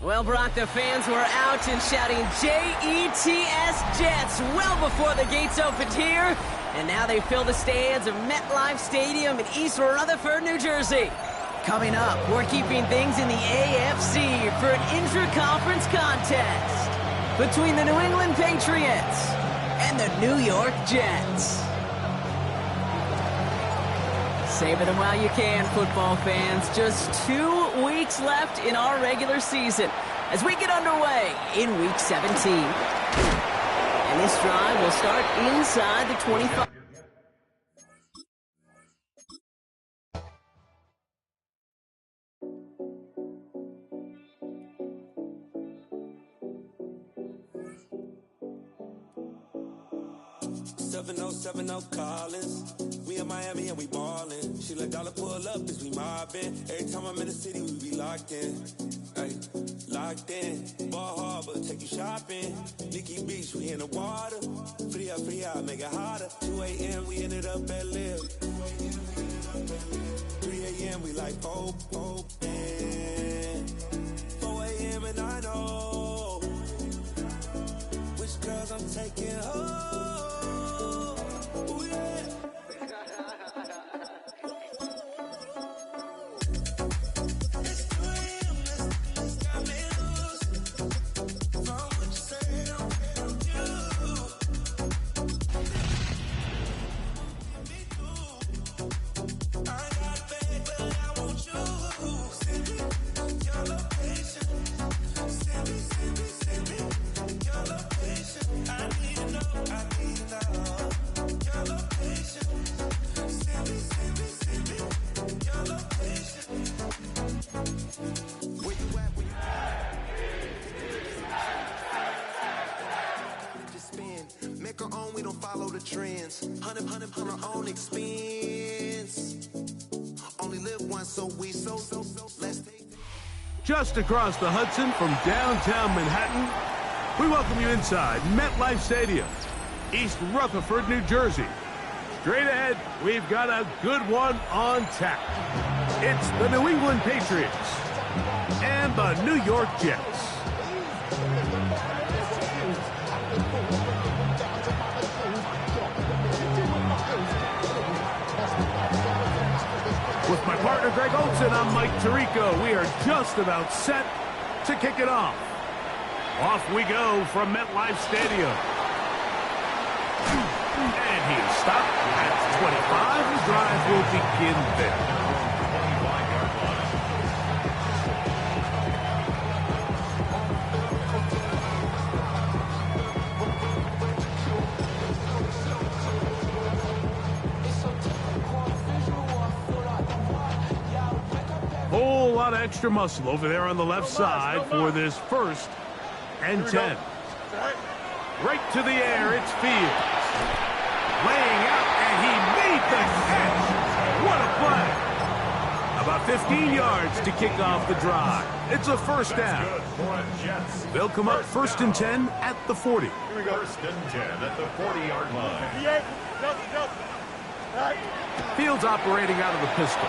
Well, Brock, the fans were out and shouting J-E-T-S Jets well before the gates opened here. And now they fill the stands of MetLife Stadium in East Rutherford, New Jersey. Coming up, we're keeping things in the AFC for an intra-conference contest between the New England Patriots and the New York Jets. Savor them while you can, football fans. Just 2 weeks left in our regular season as we get underway in Week 17. And this drive will start inside the 25. Collins. We in Miami and we ballin'. She let dollar pull up as we mobbin'. Every time I'm in the city, we be locked in. Ay, locked in. Ball Harbor, take you shopping. Nikki Beach, we in the water. Free up, make it harder. 2 a.m., we ended up at Live. 3 a.m., we like Pope, and 4 a.m. and I know which girls I'm taking home. Ooh, yeah. Trends, hundred our own expense. Only live once, so let's take. Just across the Hudson from downtown Manhattan, we welcome you inside MetLife Stadium, East Rutherford, New Jersey. Straight ahead, we've got a good one on tap. It's the New England Patriots and the New York Jets. With my partner, Greg Olson, I'm Mike Tirico. We are just about set to kick it off. Off we go from MetLife Stadium. And he's stopped at 25. The drive will begin there. Whole lot of extra muscle over there on the left side for this 1st and 10. Right to the air, it's Fields. Laying out, and he made the catch. What a play. About 15 yards to kick off the drive. It's a 1st down. They'll come up 1st and 10 at the 40. Here we go. 1st and 10 at the 40-yard line. Fields operating out of the pistol.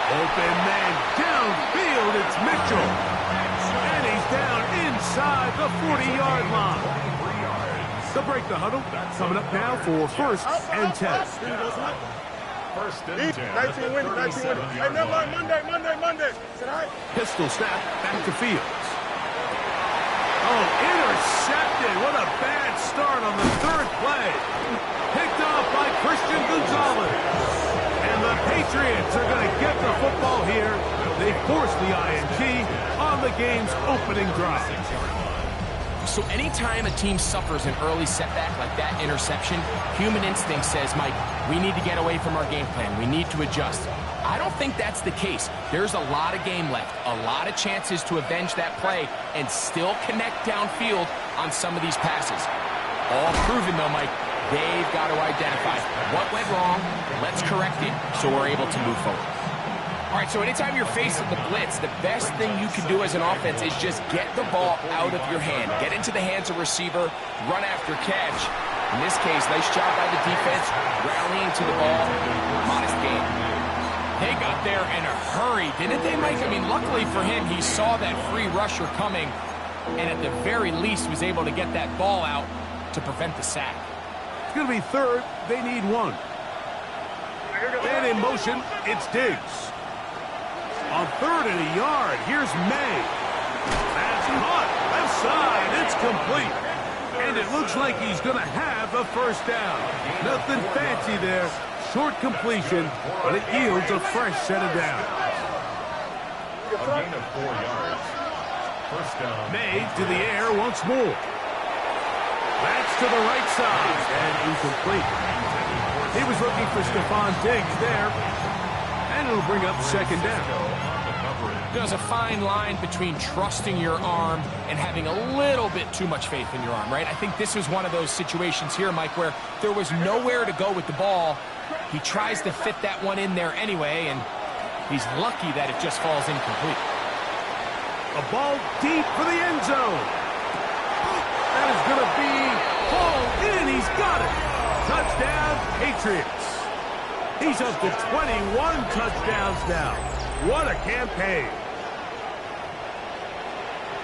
Open man downfield, it's Mitchell. And he's down inside the 40-yard line. They'll break the huddle. Coming up now for 1st and 10. 1st and 10. 19 wins, 19 wins. Hey, never mind, Monday. Tonight. Pistol snap back to Fields. Oh, intercepted. What a bad start on the 3rd play. Picked off by Christian Gonzalez. And the Patriots are going to get the football here. They force the INT on the game's opening drive. So anytime a team suffers an early setback like that interception, human instinct says, Mike, we need to get away from our game plan. We need to adjust. I don't think that's the case. There's a lot of game left, a lot of chances to avenge that play and still connect downfield on some of these passes. All proven, though, Mike. They've got to identify what went wrong, let's correct it, so we're able to move forward. All right, so anytime you're facing the blitz, the best thing you can do as an offense is just get the ball out of your hand. Get into the hands of receiver, run after catch. In this case, nice job by the defense, rallying to the ball, modest gain. They got there in a hurry, didn't they, Mike? I mean, luckily for him, he saw that free rusher coming, and at the very least was able to get that ball out to prevent the sack. It's going to be 3rd. They need 1. And in motion, it's Diggs. On 3rd and a yard, here's May. That's caught. Left side. It's complete. And it looks like he's going to have a 1st down. Nothing fancy there. Short completion, but it yields a fresh set of downs. A gain of 4 yards. 1st down. May to the air once more. That's to the right side, and incomplete. He was looking for Stephon Diggs there, and it'll bring up 2nd down. There's a fine line between trusting your arm and having a little bit too much faith in your arm, right? I think this was one of those situations here, Mike, where there was nowhere to go with the ball. He tries to fit that one in there anyway, and he's lucky that it just falls incomplete. A ball deep for the end zone. That is going to be hauled in. He's got it. Touchdown, Patriots. He's up to 21 touchdowns now. What a campaign.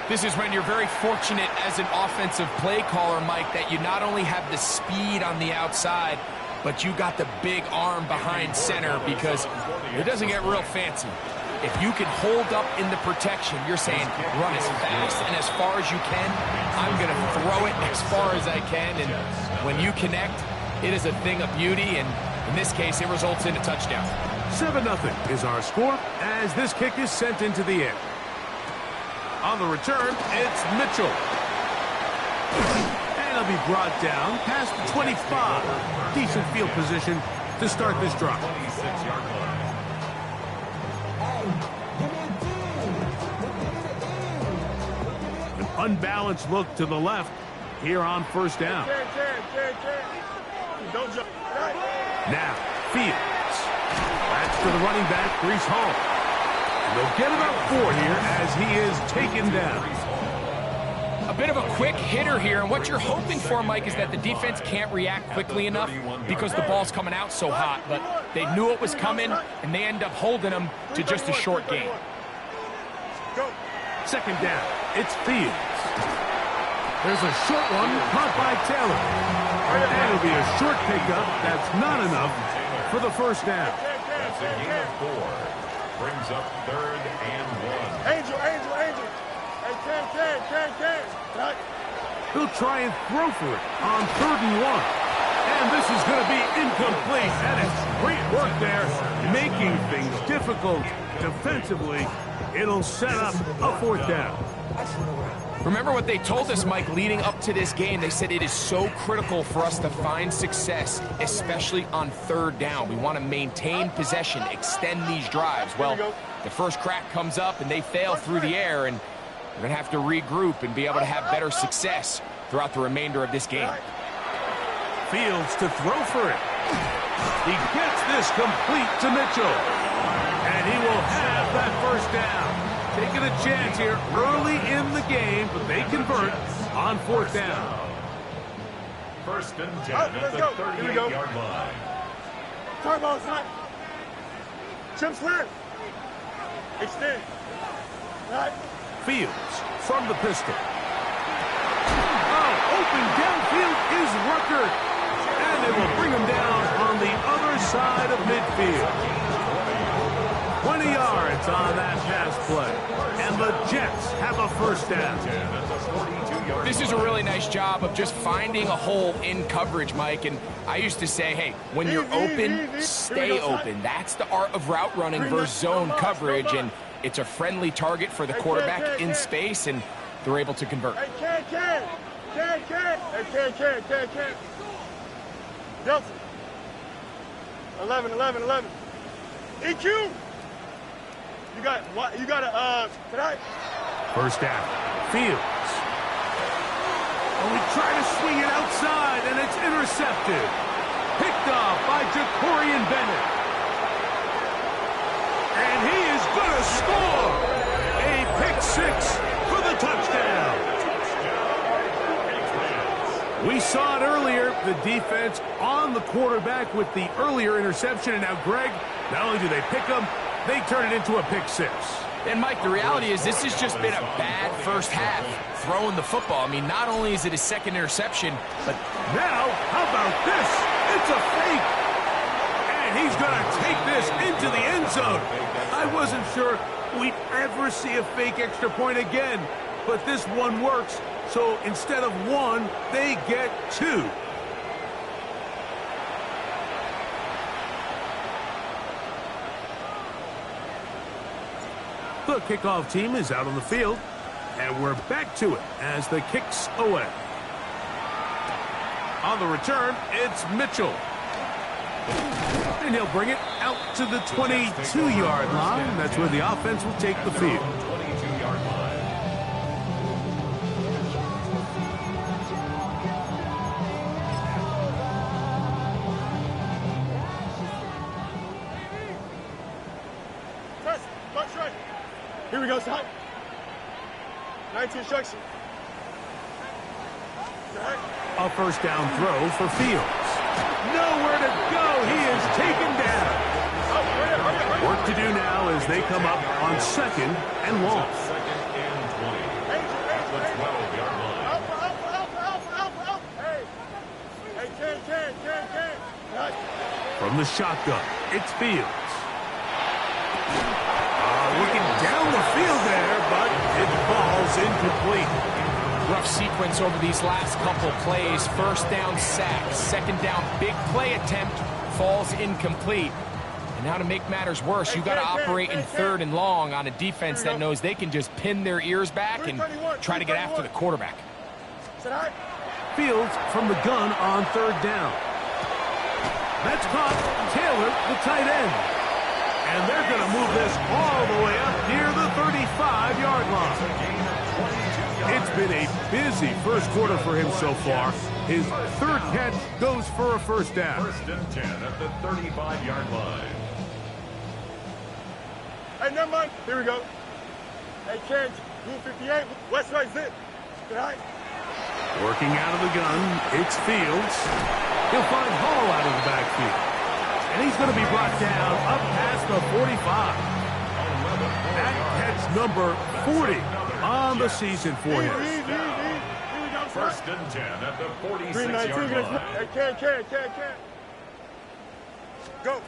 This is when you're very fortunate as an offensive play caller, Mike, that you not only have the speed on the outside, but you got the big arm behind center, because it doesn't get real fancy. If you can hold up in the protection, you're saying run as fast and as far as you can. I'm going to throw it as far as I can, and when you connect, it is a thing of beauty, and in this case, it results in a touchdown. 7-0 is our score as this kick is sent into the air. On the return, it's Mitchell. And he'll be brought down past the 25. Decent field position to start this drive. 26-yard line. An unbalanced look to the left here on first down. Don't jump. Now, Fields. That's to the running back, Brees Hall. And they'll get about 4 here as he is taken down. A bit of a quick hitter here, and what you're hoping for, Mike, is that the defense can't react quickly enough because the ball's coming out so hot, but they knew it was coming, and they end up holding them to just a short gain. Second down, it's Fields. There's a short one caught by Taylor. And it'll be a short pickup. That's not enough for the first down. That's a gain of 4. Brings up 3rd and 1. Angel. Hey, Ken. Right. He'll try and throw for it on 3rd and 1. And this is going to be incomplete. And it's great work there, making things difficult defensively. It'll set up a 4th down. Remember what they told us, Mike, leading up to this game. They said it is so critical for us to find success, especially on 3rd down. We want to maintain possession, extend these drives. Well, the first crack comes up, and they fail through the air, and we're going to have to regroup and be able to have better success throughout the remainder of this game. Fields to throw for it. He gets this complete to Mitchell. And he will have that first down. Taking a chance here early in the game, but they convert on 4th down. 1st and 10 at the 38-yard line. Talk about time. Jump square. Extend. Right. Fields from the pistol. Oh, open downfield is Rucker. And they will bring him down on the other side of midfield. 20 yards on that pass play. And the Jets have a first down. This is a really nice job of just finding a hole in coverage, Mike. And I used to say, hey, when you're open, stay open. That's the art of route running versus zone coverage. And it's a friendly target for the quarterback in space, and they're able to convert. Hey, Ken. Delta. 11. EQ. You got tonight. First down. Fields. And we try to swing it outside, and it's intercepted. Picked off by Jacorian Bennett. And he is going to score. A pick 6 for the touchdown. We saw it earlier, the defense on the quarterback with the earlier interception. And now, Greg, not only do they pick him, they turn it into a pick 6. And, Mike, the reality is this has just been a bad first half throwing the football. I mean, not only is it his 2nd interception, but now, how about this? It's a fake. And he's going to take this into the end zone. I wasn't sure we'd ever see a fake extra point again, but this one works. So instead of 1, they get 2. The kickoff team is out on the field, and we're back to it as the kick's away. On the return, it's Mitchell. And he'll bring it out to the 22-yard line. That's where the offense will take the field. 22-yard line. Here we go, son. 19 instruction. A first down throw for Fields. Nowhere to go. He is taken down. Work to do now as they come up on second and long. Second and 20. At the 12-yard line. Alpha. Hey, Ken. From the shotgun, it's Fields. Looking down the field there, but it falls incomplete. Rough sequence over these last couple plays. First down sack, second down big play attempt, falls incomplete. And now to make matters worse, you got to operate in third and long on a defense that knows they can just pin their ears back and try to get after the quarterback. Fields from the gun on third down. That's caught. Taylor, the tight end. And they're going to move this all the way up near the 35-yard line. It's been a busy first quarter for him so far. His third catch goes for a first down. First and 10 at the 35-yard line. Hey, never mind. Here we go. Hey, Ken, Route 58, West Right Zip. Working out of the gun, it's Fields. He'll find Hall out of the backfield. And he's going to be brought down up past the 45. That catch number 40 on the season for him. First and 10 at the 46-yard line. Hey, Ken. Go.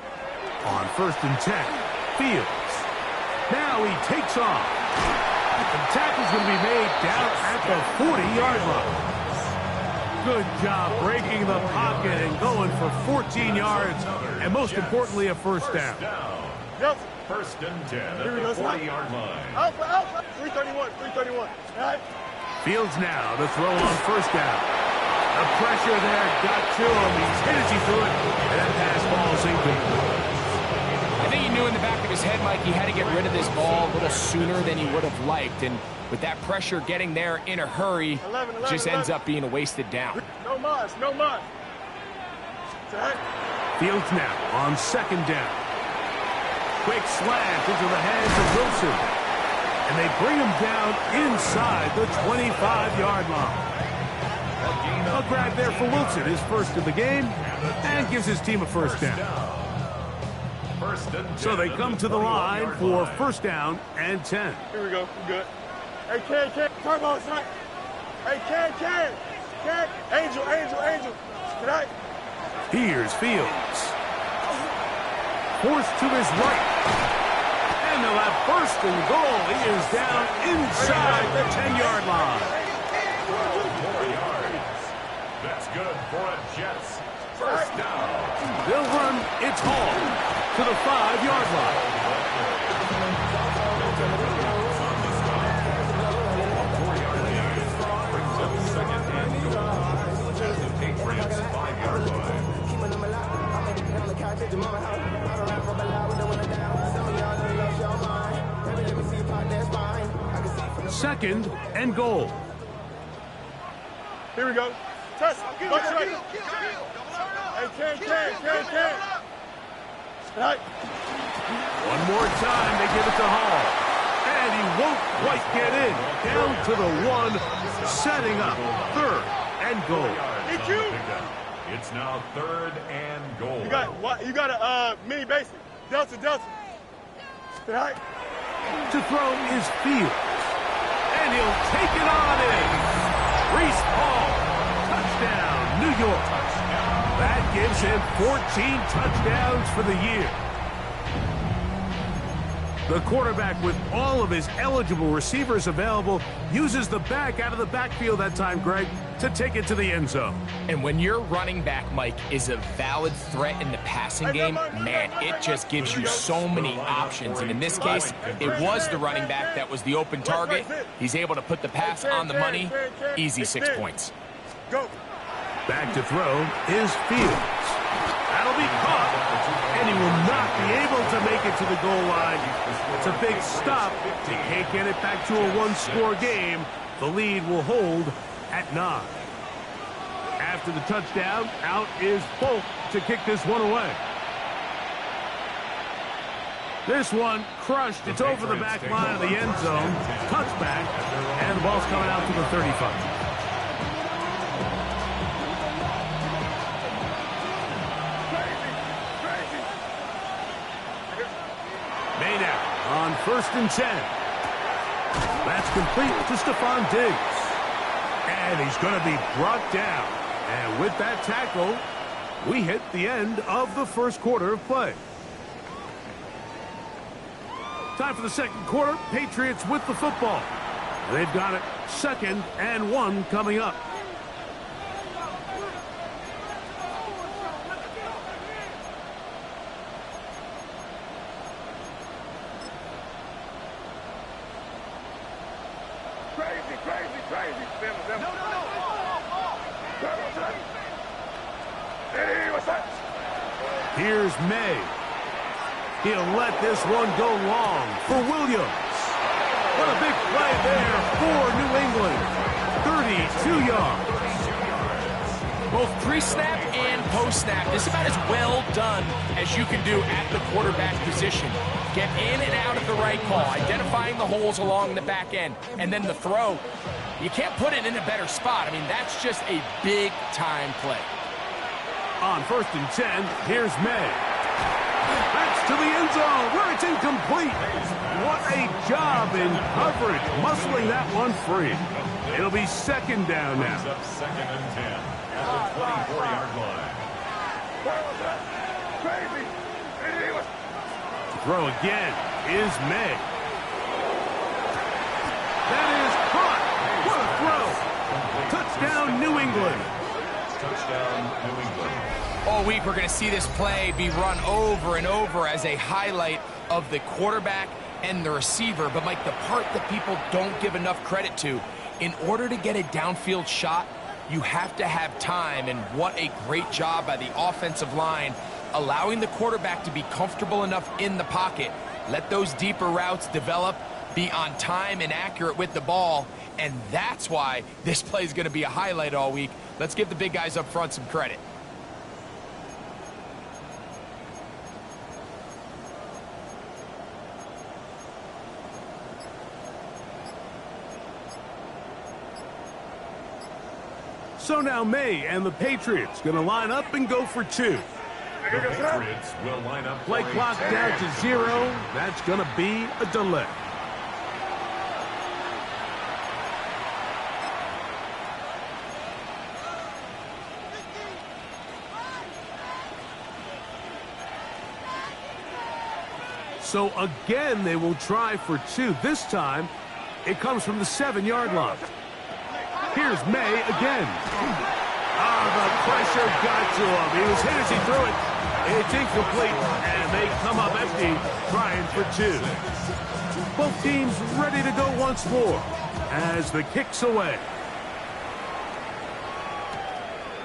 On first and 10, Fields. Now he takes off. The tackle's going to be made down at the 40-yard line. Good job breaking the pocket and going for 14 yards, and most importantly, a first down. Yep. First and 10 at the 40-yard line. Alpha. 331. Fields now to throw on first down. The pressure there got to him. He's hit as he threw it, and that pass falls incomplete. I think he knew in the back of his head, Mike, he had to get rid of this ball a little sooner than he would have liked. And with that pressure getting there in a hurry, just ends up being a wasted down. No mas. Fields now on second down. Quick slant into the hands of Wilson. And they bring him down inside the 25-yard line. A grab there for Wilson, his first of the game, and gives his team a first down. So they come to the line for first down and 10. Here we go. We're good. Hey, Ken. Turbo, son. Hey, Ken. Angel. Can I? Here's Fields. Forced to his right. And they'll have first and goal. He is down inside the 10-yard line. 4 yards. That's good for a Jets first down. They'll run. It's Hall to the 5-yard line. Brings up second and goal. The Patriots 5-yard line. Second and goal. Here we go. Test. Watch right. Hey, Ken. Right. One more time, they give it to Hall. And he won't quite get in. Down to the 1, setting up third and goal. It's now third and goal. You got a mini basic. Delta. Right. To throw is Fields. And he'll take it on in. Reese Hall. Touchdown, New York. That gives him 14 touchdowns for the year. The quarterback, with all of his eligible receivers available, uses the back out of the backfield that time, Greg, to take it to the end zone. And when your running back, Mike, is a valid threat in the passing game, man, it just gives you so many options. And in this case, it was the running back that was the open target. He's able to put the pass on the money. Easy 6 points. Go. Back to throw is Fields. That'll be caught, and he will not be able to make it to the goal line. It's a big stop. They can't get it back to a 1-score game. The lead will hold at 9. After the touchdown, out is Folk to kick this one away. This one crushed. It's over the back line of the end zone. Touched back, and the ball's coming out to the 35. Made out on 1st and 10. That's complete to Stephon Diggs. And he's going to be brought down. And with that tackle, we hit the end of the first quarter of play. Time for the second quarter. Patriots with the football. They've got it 2nd and 1 coming up. Crazy. No. Hey, what's that? Here's May. He'll let this one go long for Williams. What a big play there for New England. 32 yards. Both pre-snap and post-snap. This is about as well done as you can do at the quarterback position. Get in and out of the right call, identifying the holes along the back end, and then the throw. You can't put it in a better spot. I mean, that's just a big-time play. On 1st and 10, here's May. That's to the end zone where it's incomplete. What a job in coverage, muscling that one free. It'll be 2nd down now. 2nd and 10 at the 24-yard line. Crazy. Throw again is May. That is caught. What a throw. Touchdown, New England. Touchdown, New England. All week, we're going to see this play be run over and over as a highlight of the quarterback and the receiver. But, Mike, the part that people don't give enough credit to, in order to get a downfield shot, you have to have time. And what a great job by the offensive line, allowing the quarterback to be comfortable enough in the pocket, let those deeper routes develop, be on time and accurate with the ball, and that's why this play is going to be a highlight all week. Let's give the big guys up front some credit. So now May and the Patriots going to line up and go for 2. The Patriots will line up. Play clock down to 0. That's going to be a delay. So again, they will try for 2. This time, it comes from the 7-yard line. Here's May again. The pressure got to him. He was hit as he threw it. It's incomplete, and they come up empty, trying for 2. Both teams ready to go once more as the kick's away.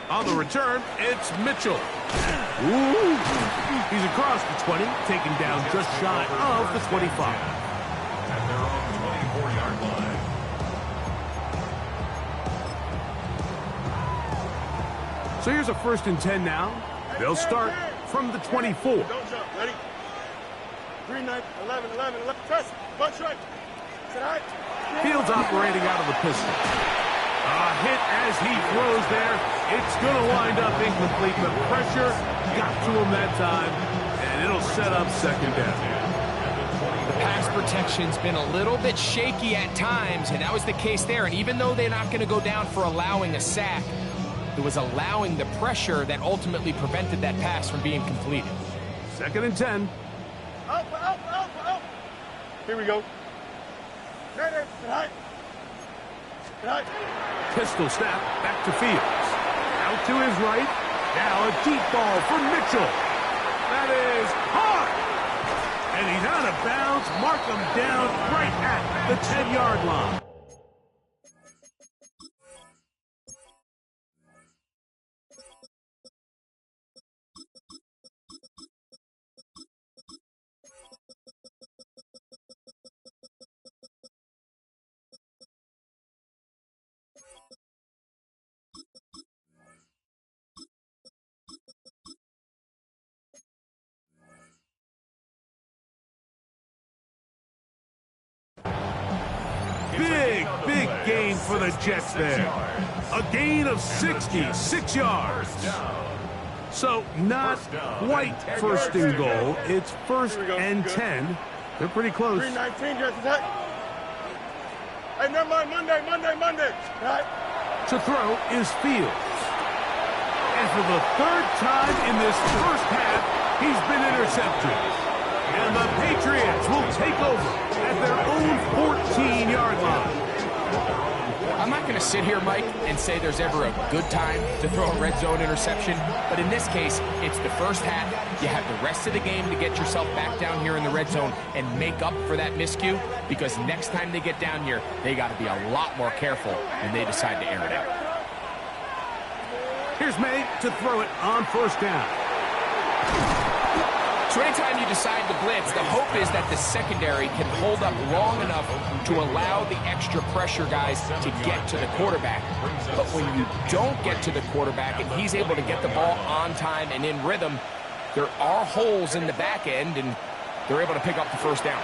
On the return, it's Mitchell. Ooh. He's across the 20, taken down just shy of the 25. At their own 24-yard line. So here's a 1st and 10 now. They'll start from the 24. Don't jump. Ready? 3, 9, 11. Press. Bunch right. Sit high. Fields operating out of the pistol. A hit as he throws there. It's going to wind up incomplete, but pressure got to him that time, and it'll set up 2nd down. The pass protection's been a little bit shaky at times, and that was the case there. And even though they're not going to go down for allowing a sack, it was allowing the pressure that ultimately prevented that pass from being completed. 2nd and 10. Out. Here we go. Sit high. Pistol snap back to Fields. Out to his right. Now a deep ball for Mitchell. That is hard. And he's out of bounds. Mark him down right at the 10-yard line. big gain for the Jets there. A gain of 66 yards. So not quite first and goal. It's first and 10. They're pretty close. 3:19, Jets attack. Hey, never mind, Monday. Right. To throw is Fields. And for the third time in this first half, he's been intercepted. And the Patriots will take over at their own 14-yard line. I'm not going to sit here, Mike, and say there's ever a good time to throw a red zone interception, but in this case, it's the first half. You have the rest of the game to get yourself back down here in the red zone and make up for that miscue, because next time they get down here, they got to be a lot more careful when they decide to air it out. Here's May to throw it on first down. So anytime you decide to blitz, the hope is that the secondary can hold up long enough to allow the extra pressure guys to get to the quarterback. But when you don't get to the quarterback and he's able to get the ball on time and in rhythm, there are holes in the back end, and they're able to pick up the first down.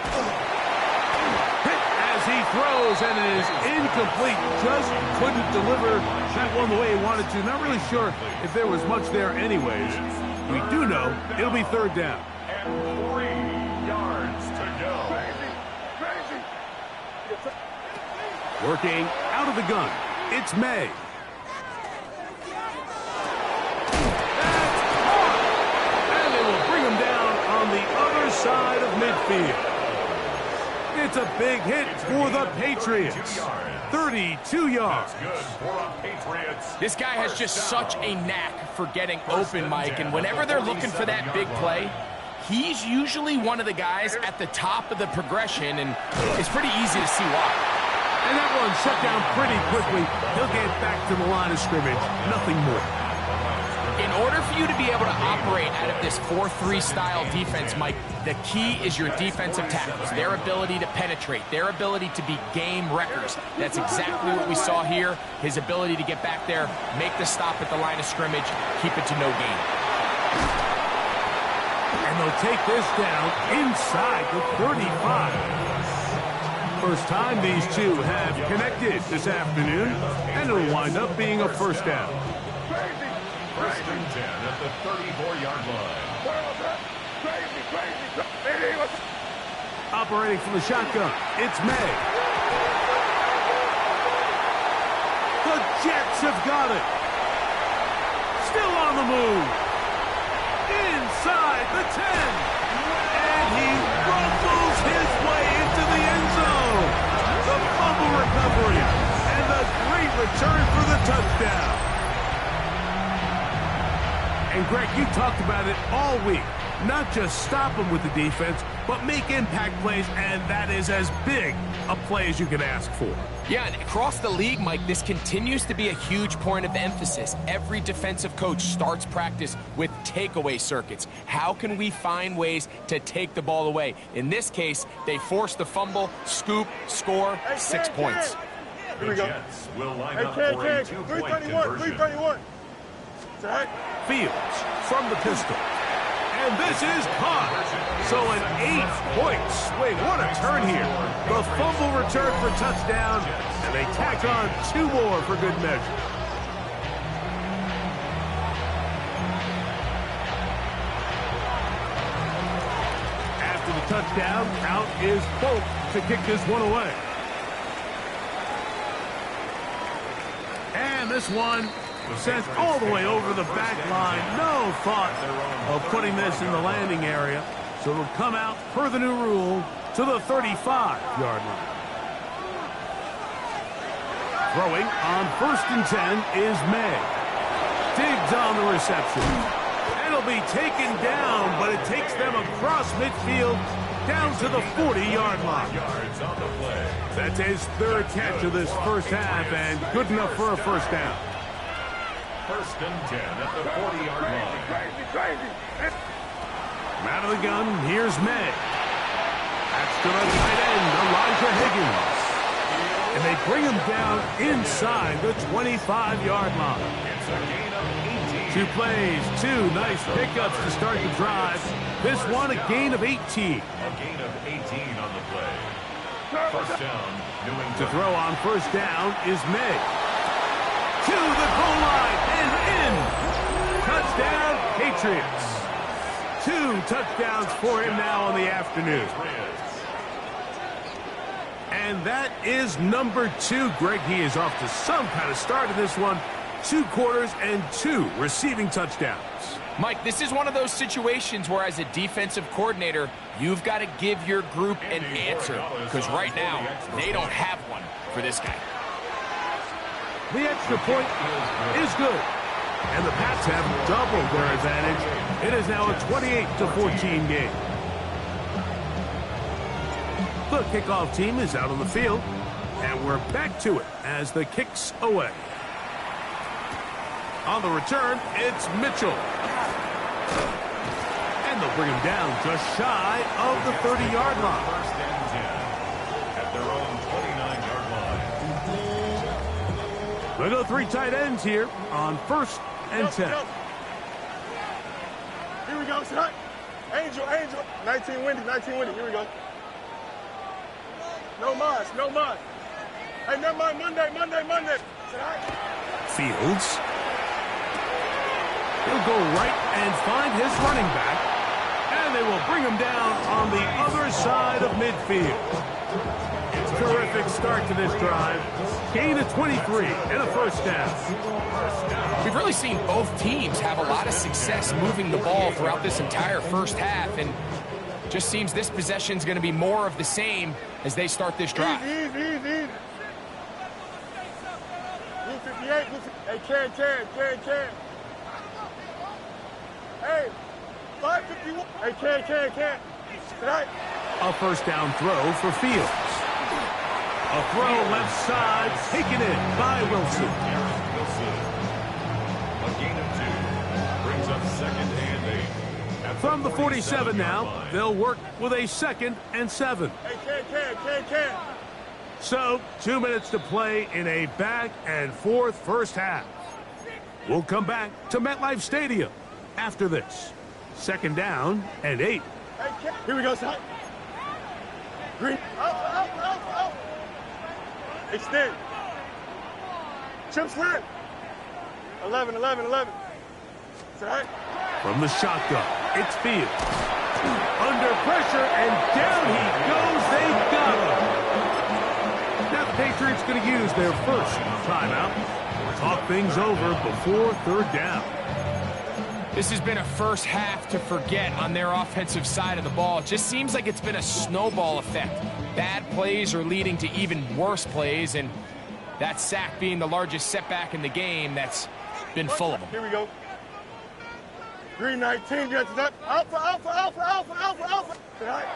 Hit as he throws, and it is incomplete. Just couldn't deliver that one the way he wanted to. Not really sure if there was much there anyways. We do know it'll be third down. 3 yards to go. Crazy. Working out of the gun, it's May. That's caught! And they will bring him down on the other side of midfield. It's a big hit for the Patriots. 32 yards. Good for the Patriots. This guy has just such a knack for getting open, Mike, and whenever they're looking for that big play, he's usually one of the guys at the top of the progression, and it's pretty easy to see why. And that one shut down pretty quickly. He'll get back to the line of scrimmage. Nothing more. In order for you to be able to operate out of this 4-3 style defense, Mike, the key is your defensive tackles, their ability to penetrate, their ability to be game wreckers. That's exactly what we saw here. His ability to get back there, make the stop at the line of scrimmage, keep it to no gain. And they'll take this down inside the 35. First time these two have connected this afternoon, and it'll wind up being a first down. First and 10 at the 34-yard line. Operating from the shotgun, it's May. The Jets have got it. Still on the move. Inside the 10. And he rumbles his way into the end zone. The fumble recovery and the great return for the touchdown. And Greg, you talked about it all week. Not just stop them with the defense, but make impact plays, and that is as big a play as you can ask for. Yeah, and across the league, Mike, this continues to be a huge point of emphasis. Every defensive coach starts practice with takeaway circuits. How can we find ways to take the ball away? In this case, they force the fumble, scoop, score, 6 points. The Jets will line up for a 2-point conversion. 331. Fields from the pistol. And this is caught. So an 8-point swing. What a turn here. The fumble return for touchdown, and they tack on 2 more for good measure. After the touchdown, out is Polk to kick this one away. And this one sent all the way over the back line. No thought of putting this in the landing area. So it'll come out per the new rule to the 35-yard line. Throwing on first and 10 is May. Diggs on the reception. And it'll be taken down, but it takes them across midfield down to the 40-yard line. That's his third catch of this first half, and good enough for a first down. First and 10 at the 40-yard line. From out of the gun, here's May. That's to the tight end, Elijah Higgins. And they bring him down inside the 25-yard line. It's a gain of 18. 2 plays, 2 nice pickups to start the drive. This one, a gain of 18. A gain of 18 on the play. First down, New England. To throw on first down is May. To the goal line and in. Touchdown, Patriots. 2 touchdowns for him now on the afternoon. And that is number 2. Greg, he is off to some kind of start in this one. 2 quarters and 2 receiving touchdowns. Mike, this is one of those situations where as a defensive coordinator, you've got to give your group an answer. Because right now, they don't have one for this guy. The extra point is good. And the Pats have doubled their advantage. It is now a 28-14 game. The kickoff team is out on the field. And we're back to it as the kick's away. On the return, it's Mitchell. And they'll bring him down just shy of the 30-yard line. First and 10 at their own 29-yard line. They'll go 3 tight ends here on first and 10. Here we go, son. Angel. 19 windy. Here we go. No mas. Hey, never mind. Monday. Fields. He'll go right and find his running back. And they will bring him down on the other side of midfield. Terrific start to this drive. Gain of 23 and a first down. We've really seen both teams have a lot of success moving the ball throughout this entire first half, and just seems this possession's going to be more of the same as they start this drive. Easy. Blue 58. Hey, can. Hey, 551. Hey, can. Tonight. A first down throw for Fields. A throw left side, taken in by Wilson. A gain of 2 brings up second and 8. From the 47 now, they'll work with a second and 7. Hey, can. So, 2 minutes to play in a back and forth first half. We'll come back to MetLife Stadium after this. Second down and 8. Hey, here we go, son. Green. Out. Extend. Chip slant. 11. Tonight. From the shotgun, it's Fields. Under pressure, and down he goes. They got him. Now the Patriots going to use their first timeout. Talk things over before third down. This has been a first half to forget on their offensive side of the ball. It just seems like it's been a snowball effect. Bad plays are leading to even worse plays, and that sack being the largest setback in the game, that's been full of them. Here we go. Green 19 gets it up. Alpha. Tonight.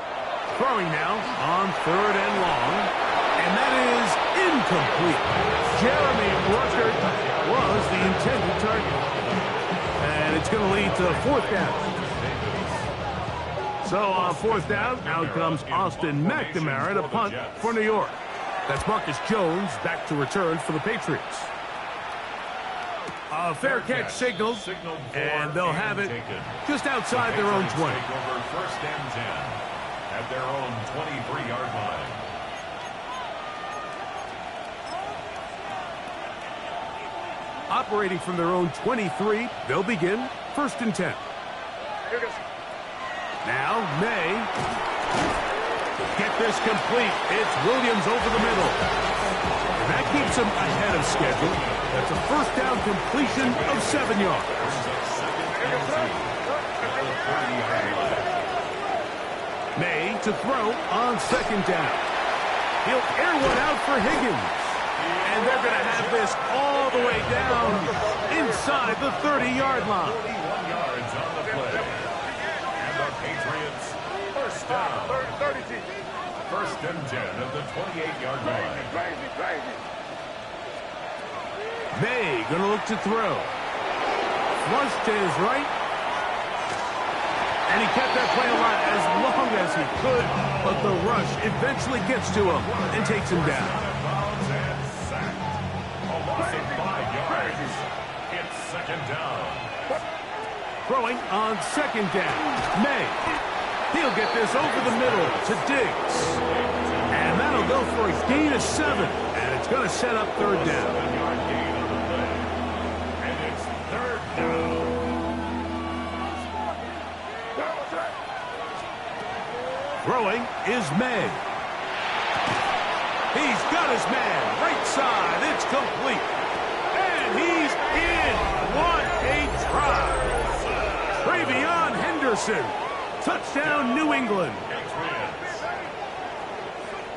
Throwing now on third and long, and that is incomplete. Jeremy Ruckert was the intended target. And it's going to lead to fourth down. So on fourth down, out comes Austin McNamara to punt for New York. That's Marcus Jones back to return for the Patriots. A fair catch signaled, and they'll have it just outside their own 20. First and 10 at their own 23-yard line. Operating from their own 23, they'll begin first and 10. Now, May. Get this complete. It's Williams over the middle. And that keeps him ahead of schedule. That's a first down completion of 7 yards. May to throw on second down. He'll air one out for Higgins. And they're going to have this all the way down inside the 30-yard line. 31 yards on the play. And the Patriots first down. 30. First and 10 at the 28-yard line. Crazy. May going to look to throw. Flush to his right. And he kept that play alive as long as he could, but the rush eventually gets to him and takes him down. It's second down. Throwing on second down. May. He'll get this over the middle to Diggs. And that'll They'll go for a gain of 7, and it's going to set up third down. 7-yard gain on the play. And it's third down. Throwing is May. He's got his man. Right side. It's complete. And he's in. What a drive. Travion Henderson. Touchdown, New England.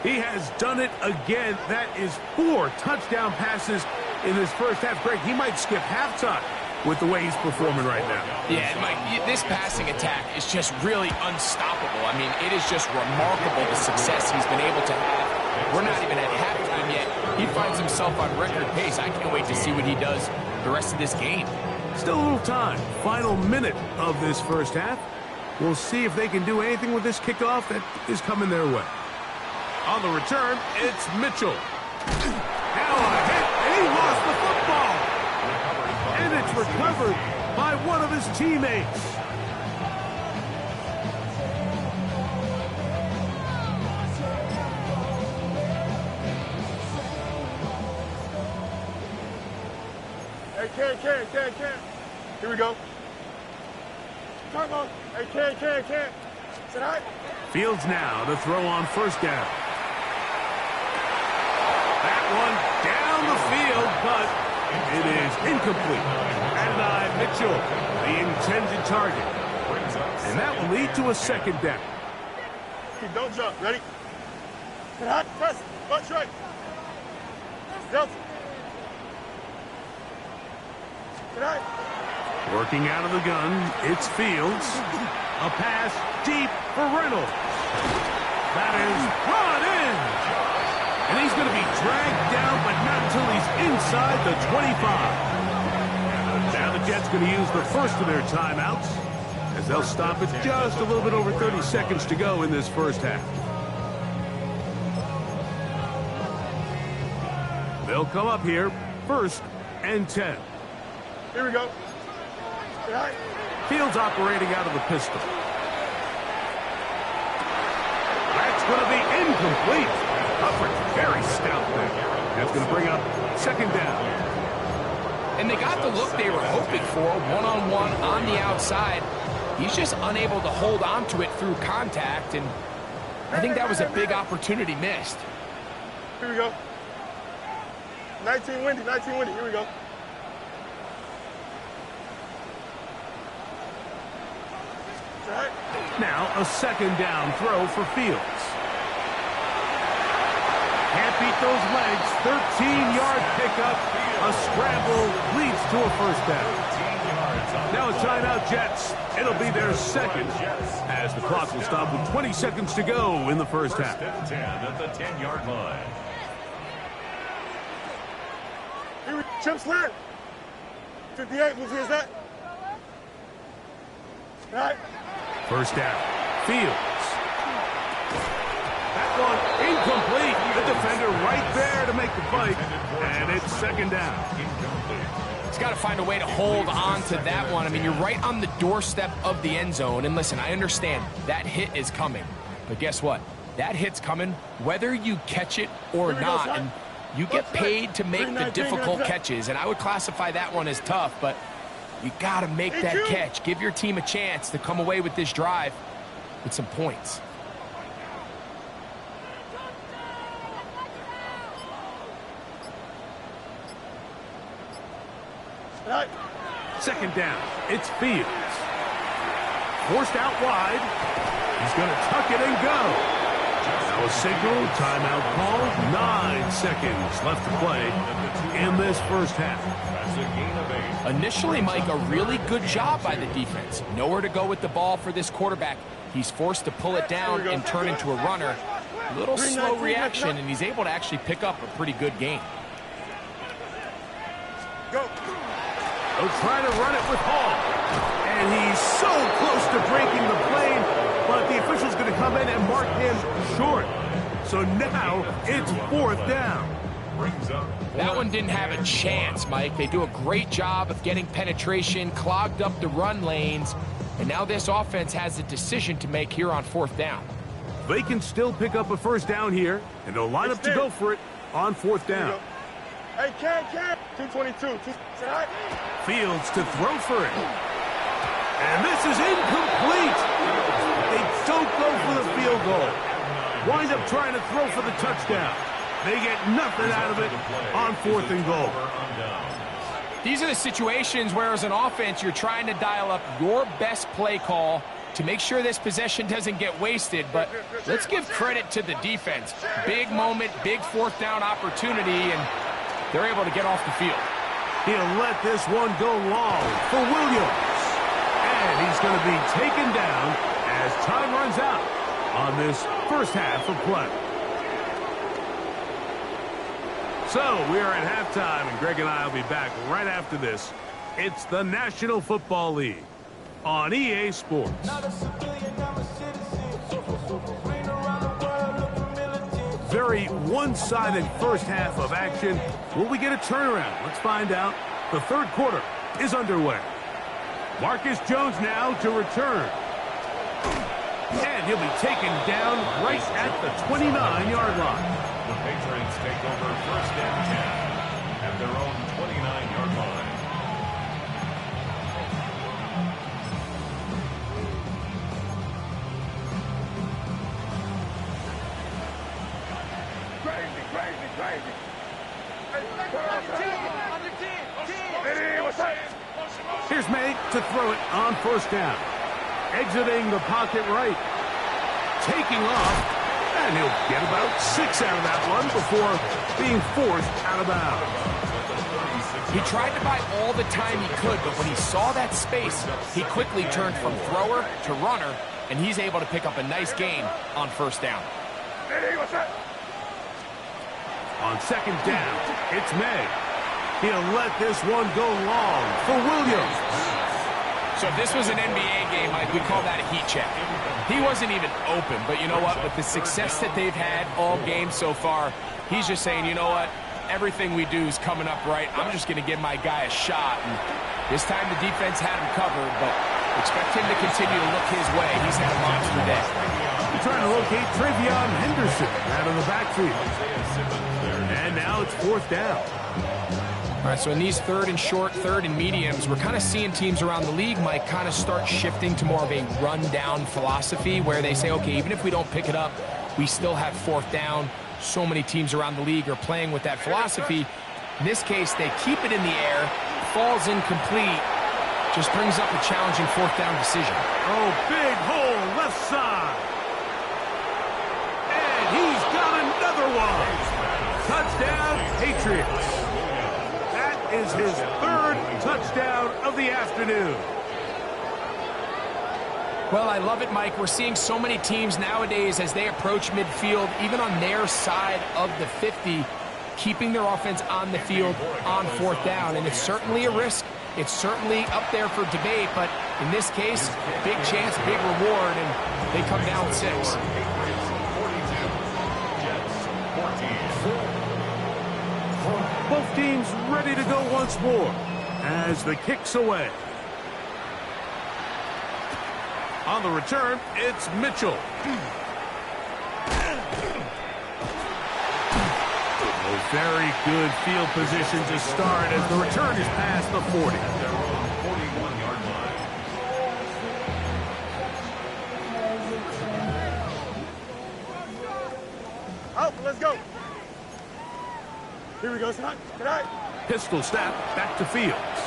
He has done it again. That is 4 touchdown passes in this first half. Greg, he might skip halftime with the way he's performing right now. Yeah, Mike, this passing attack is just really unstoppable. I mean, it is just remarkable the success he's been able to have. We're not even at halftime yet. He finds himself on record pace. I can't wait to see what he does the rest of this game. Still a little time. Final minute of this first half. We'll see if they can do anything with this kickoff that is coming their way. On the return, it's Mitchell. Now a hit, and he lost the football. And it's recovered by one of his teammates. Hey, Ken. Here we go. Come on. Hey, Ken. Sit high. Fields now to throw on first down. That one down the field, but it is incomplete. Adonai Mitchell, the intended target. And that will lead to a second down. Don't jump. Ready? Sit high. Press. Butt right. Delta. Sit high. Working out of the gun, it's Fields. A pass deep for Reynolds. That is brought in. And he's going to be dragged down, but not until he's inside the 25. Now the Jets going to use the first of their timeouts, as they'll stop it just a little bit over 30 seconds to go in this first half. They'll come up here, 1st and 10. Here we go. Right. Fields operating out of the pistol. That's going to be incomplete. Coverage very stout there. That's going to bring up second down. And they got the look they were hoping for, one-on-one on the outside. He's just unable to hold on to it through contact, and I think that was a big opportunity missed. Here we go. 19 windy. Here we go. Right. Now a second down throw for Fields. Can't beat those legs. 13-yard pickup. A scramble leads to a first down. Now a timeout, Jets. It'll be their second, as the clock will stop with 20 seconds to go in the first half. 10 at the 10-yard line. Here we Chip slant. 58, who's is that? Right. First down. Fields. That one incomplete. The defender right there to make the fight. And it's second down. He's got to find a way to hold on to that one. I mean, you're right on the doorstep of the end zone. And listen, I understand that hit is coming. But guess what? That hit's coming whether you catch it or not. And you get paid to make the difficult catches. And I would classify that one as tough, but you got to make that catch. Give your team a chance to come away with this drive with some points. Second down. It's Fields. Forced out wide. He's going to tuck it and go. Now a signal, timeout call. 9 seconds left to play in this first half. Initially, Mike, a really good job by the defense. Nowhere to go with the ball for this quarterback. He's forced to pull it down and turn into a runner. Little slow reaction, and he's able to actually pick up a pretty good game. Go. They'll try to run it with Hall. And he's so close to breaking the plane, but the official's going to come in and mark him short. So now it's 4th down. That one didn't have a chance, Mike. They do a great job of getting penetration, clogged up the run lanes, and now this offense has a decision to make here on 4th down. They can still pick up a first down here, and they'll line up to go for it on fourth down. Hey, Ken, 222. Fields to throw for it. And this is incomplete. They don't go for the field goal. Wind up trying to throw for the touchdown. They get nothing out of it on fourth and goal. These are the situations where, as an offense, you're trying to dial up your best play call to make sure this possession doesn't get wasted. But let's give credit to the defense. Big moment, big fourth down opportunity, and they're able to get off the field. He'll let this one go long for Williams. And he's going to be taken down as time runs out on this first half of play. So we are at halftime, and Greg and I will be back right after this. It's the National Football League on EA Sports. Very one-sided first half of action. Will we get a turnaround? Let's find out. The third quarter is underway. Marcus Jones now to return. And he'll be taken down right at the 29-yard line. The Patriots take over first and 10 at their own 29-yard line. Crazy. Here's May to throw it on first down. Exiting the pocket right. Taking off. And he'll get about 6 out of that one before being forced out of bounds. He tried to buy all the time he could, but when he saw that space, he quickly turned from thrower to runner, and he's able to pick up a nice gain on first down. On second down, it's May. He'll let this one go long for Williams. So if this was an NBA game, Mike, we'd call that a heat check. He wasn't even open, but you know what? With the success that they've had all game so far, he's just saying, you know what? Everything we do is coming up right. I'm just going to give my guy a shot. And this time the defense had him covered, but expect him to continue to look his way. He's had a monster day. They're trying to locate Travion Henderson out of the backfield. And now it's fourth down. All right, so in these third and short, third and mediums, we're kind of seeing teams around the league, Mike, kind of start shifting to more of a run-down philosophy where they say, okay, even if we don't pick it up, we still have fourth down. So many teams around the league are playing with that philosophy. In this case, they keep it in the air, falls incomplete, just brings up a challenging fourth down decision. Oh, big hole left side. And he's got another one. Touchdown, Patriots. Is his third touchdown of the afternoon. Well, I love it, Mike. We're seeing so many teams nowadays as they approach midfield, even on their side of the 50, keeping their offense on the field on fourth down. And it's certainly a risk. It's certainly up there for debate, but in this case, big chance, big reward, and they come down 6. Both teams ready to go once more as the kick's away. On the return, it's Mitchell. A very good field position to start as the return is past the 40. 41-yard line. Out, let's go. Here we go, son. Good night. Pistol snap back to Fields.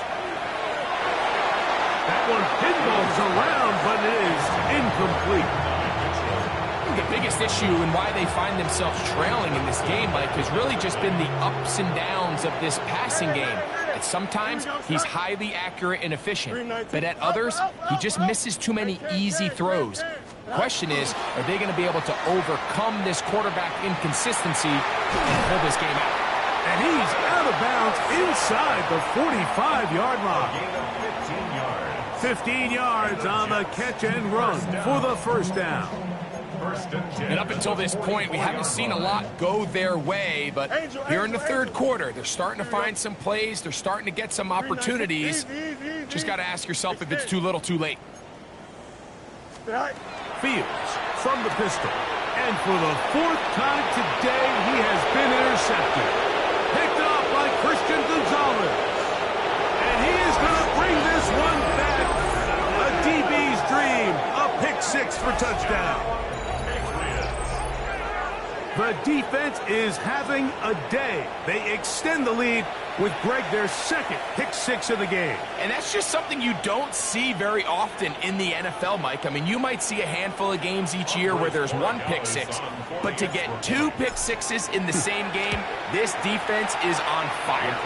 That one pinballs around, but it is incomplete. The biggest issue and why they find themselves trailing in this game, Mike, has really just been the ups and downs of this passing game. At sometimes, he's highly accurate and efficient, but at others, he just misses too many easy throws. The question is, are they going to be able to overcome this quarterback inconsistency and pull this game out? And he's out of bounds inside the 45-yard line. 15 yards on the catch and run for the first down. And up until this point, we haven't seen a lot go their way, but here in the third quarter, they're starting to find some plays. They're starting to get some opportunities. Just got to ask yourself if it's too little, too late. Fields from the pistol. And for the fourth time today, he has been intercepted. Picked off by Christian Gonzalez. And he is going to bring this one back. A DB's dream. A pick six for touchdown. The defense is having a day. They extend the lead with Greg their second pick six of the game. And that's just something you don't see very often in the NFL, Mike. I mean, you might see a handful of games each year where there's one pick six, but to get two pick sixes in the same game, this defense is on fire.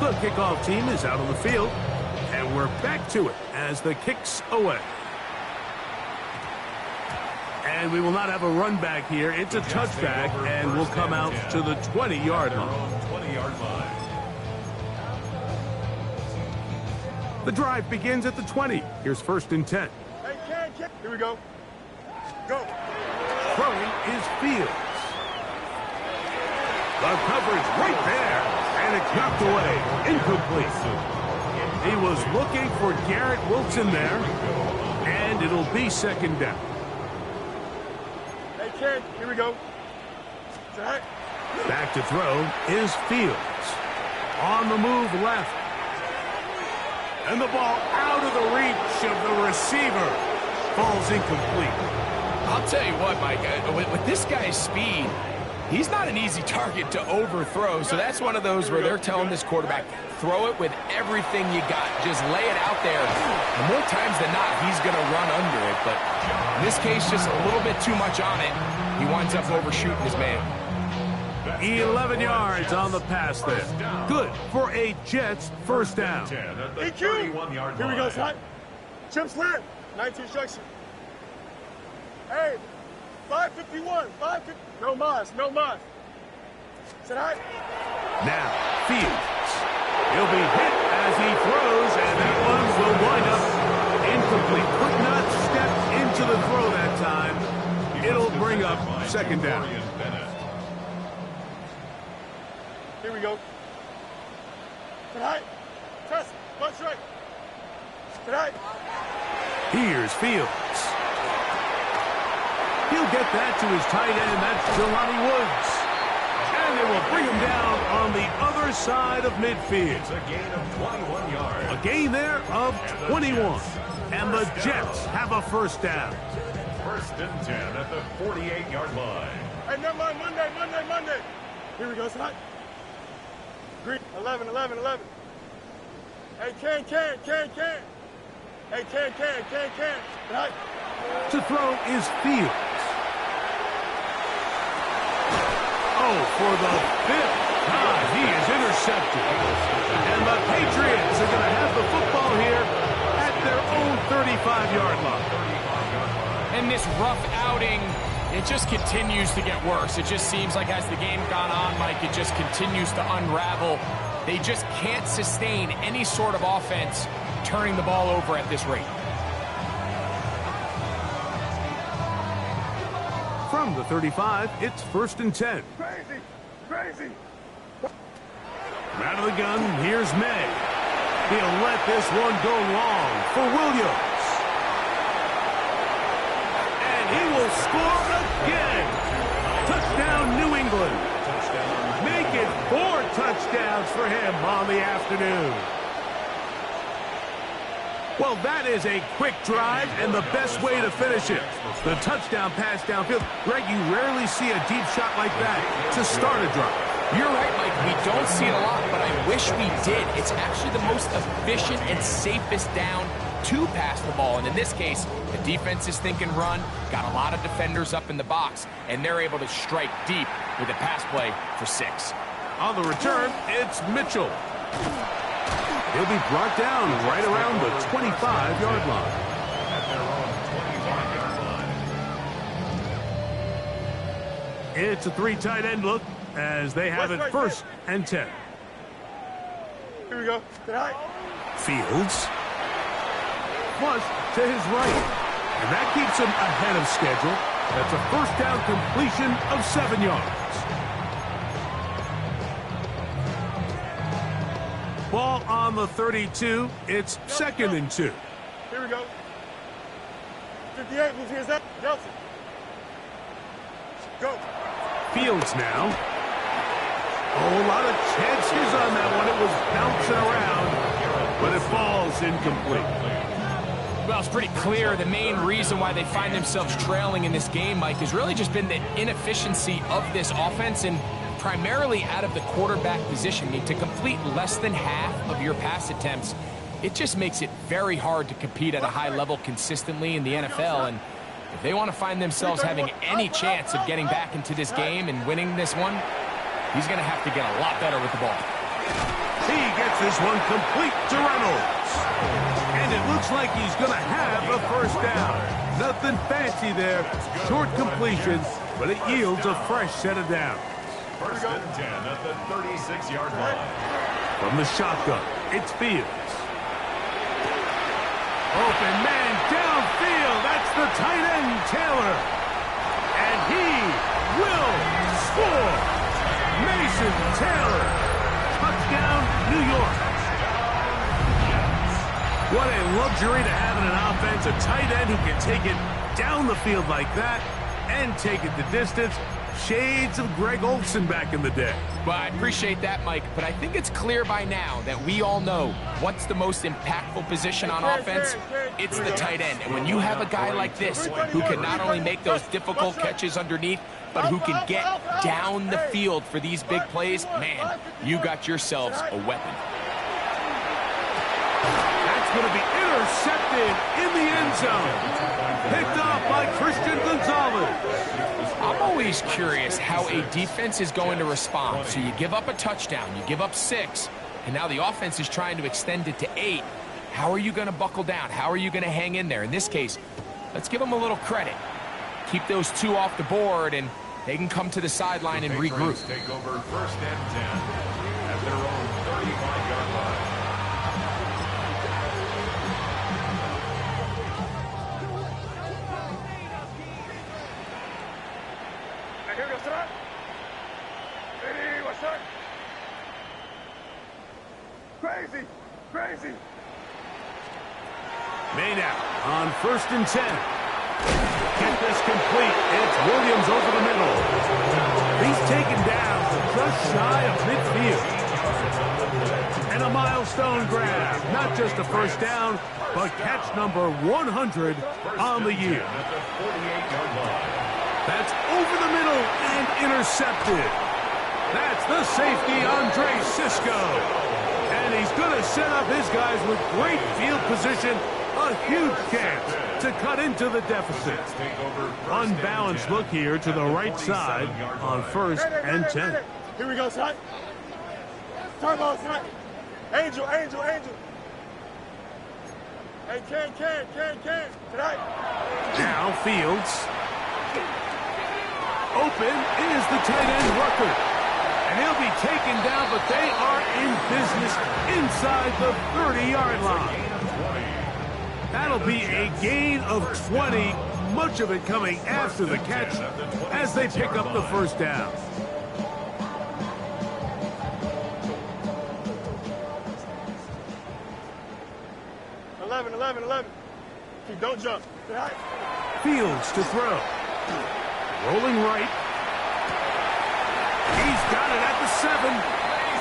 The kickoff team is out on the field, and we're back to it as the kick's away. And we will not have a run back here. It's a touchback, and we'll come out to the 20-yard line. The drive begins at the 20. Here's 1st and 10. Hey, Ken. Here we go. Go. Throwing is Fields. The coverage right there, and it's knocked away. Incomplete. He was looking for Garrett Wilson there, and it'll be 2nd down. Hey, Ken, here we go. Back to throw is Fields. On the move left. And the ball out of the reach of the receiver. Falls incomplete. I'll tell you what, Mike, with this guy's speed, he's not an easy target to overthrow, so that's one of those where they're telling this quarterback, throw it with everything you got. Just lay it out there. And more times than not, he's going to run under it, but in this case, just a little bit too much on it. He winds up overshooting his man. 11 yards on the pass there. Good for a Jets 1st down. EQ. Here we go, son. Chip slant. 19 instruction. Hey, 551. 550. No mas. Sit high. Now, Fields. He'll be hit as he throws, and that one will wind up incomplete. Could not step into the throw that time. It'll bring up 2nd down. Here we go. Sit high. Press. Punch right. Sit high. Here's Fields. He'll get that to his tight end. That's Jelani Woods. And they will bring him down on the other side of midfield. It's a gain of 21 yards. A gain there of 21. And the Jets have a 1st down. 1st and 10 at the 48-yard line. Hey, never mind. Monday. Here we go, son. Green. 11. Hey, Ken. Hey, Ken. Right. To throw is Fields. Oh, for the 5th time, he is intercepted. And the Patriots are going to have the football here at their own 35-yard line. And this rough outing, it just continues to get worse. It just seems like as the game gone on, Mike, it just continues to unravel. They just can't sustain any sort of offense turning the ball over at this rate. From the 35, it's 1st and 10. Crazy. Out of the gun, here's May. He'll let this one go long for Williams. And he will score again. Touchdown, New England. Make it 4 touchdowns for him on the afternoon. Well, that is a quick drive and the best way to finish it. The touchdown pass downfield. Greg, you rarely see a deep shot like that to start a drive. You're right, Mike. We don't see it a lot, but I wish we did. It's actually the most efficient and safest down to pass the ball. And in this case, the defense is thinking run, got a lot of defenders up in the box, and they're able to strike deep with a pass play for 6. On the return, it's Mitchell. He'll be brought down right around the 25-yard line. At their own 25-yard line. It's a 3 tight end look as they have it 1st and 10. Here we go. Fields. Flush to his right. And that keeps him ahead of schedule. That's a 1st down completion of 7 yards. Ball on the 32. It's 2nd and 2. Here we go. 58, who's here's that? Nelson. Go. Fields now. Oh, a lot of chances on that one. It was bouncing around, but it falls incomplete. Well, it's pretty clear the main reason why they find themselves trailing in this game, Mike, has really just been the inefficiency of this offense and primarily out of the quarterback position. I mean, to complete less than half of your pass attempts, it just makes it very hard to compete at a high level consistently in the NFL. And if they want to find themselves having any chance of getting back into this game and winning this one, he's going to have to get a lot better with the ball. He gets this one complete to Reynolds. And it looks like he's going to have a first down. Nothing fancy there. Short completion, but it yields a fresh set of downs. First and 10 at the 36-yard line. From the shotgun, it's Fields. Open man downfield. That's the tight end, Taylor. And he will score. Mason Taylor. Touchdown, New York. What a luxury to have in an offense. A tight end who can take it down the field like that and take it the distance. Shades of Greg Olsen back in the day. Well, I appreciate that, Mike, but I think it's clear by now that we all know what's the most impactful position on offense. It's the tight end. And when you have a guy like this who can not only make those difficult catches underneath, but who can get down the field for these big plays, man, you got yourselves a weapon. That's going to be intercepted in the end zone. Picked off by Christian Gonzalez. I'm always curious how a defense is going to respond. So you give up a touchdown, you give up 6, and now the offense is trying to extend it to 8. How are you going to buckle down? How are you going to hang in there? In this case, let's give them a little credit. Keep those 2 off the board, and they can come to the sideline and regroup. Take over first and 10 at their own 35-yard line. Here we go, sir. Hey, what's up? Crazy, crazy. Made out on first and 10. Get this complete. It's Williams over the middle. He's taken down just shy of midfield. And a milestone grab. Not just a first down, but catch number 100 on the year. That's over the middle and intercepted. That's the safety, Andre Sisco. And he's going to set up his guys with great field position. A huge chance to cut into the deficit. Unbalanced look here to the right side on first and 10. Here we go, son. Turbo, son. Angel. Hey, can. Tonight. Now Fields. Open is the tight end Rucker. And he'll be taken down, but they are in business inside the 30-yard line. That'll be a gain of 20, much of it coming after the catch as they pick up the first down. Eleven. Don't jump. Fields to throw. Rolling right. He's got it at the 7.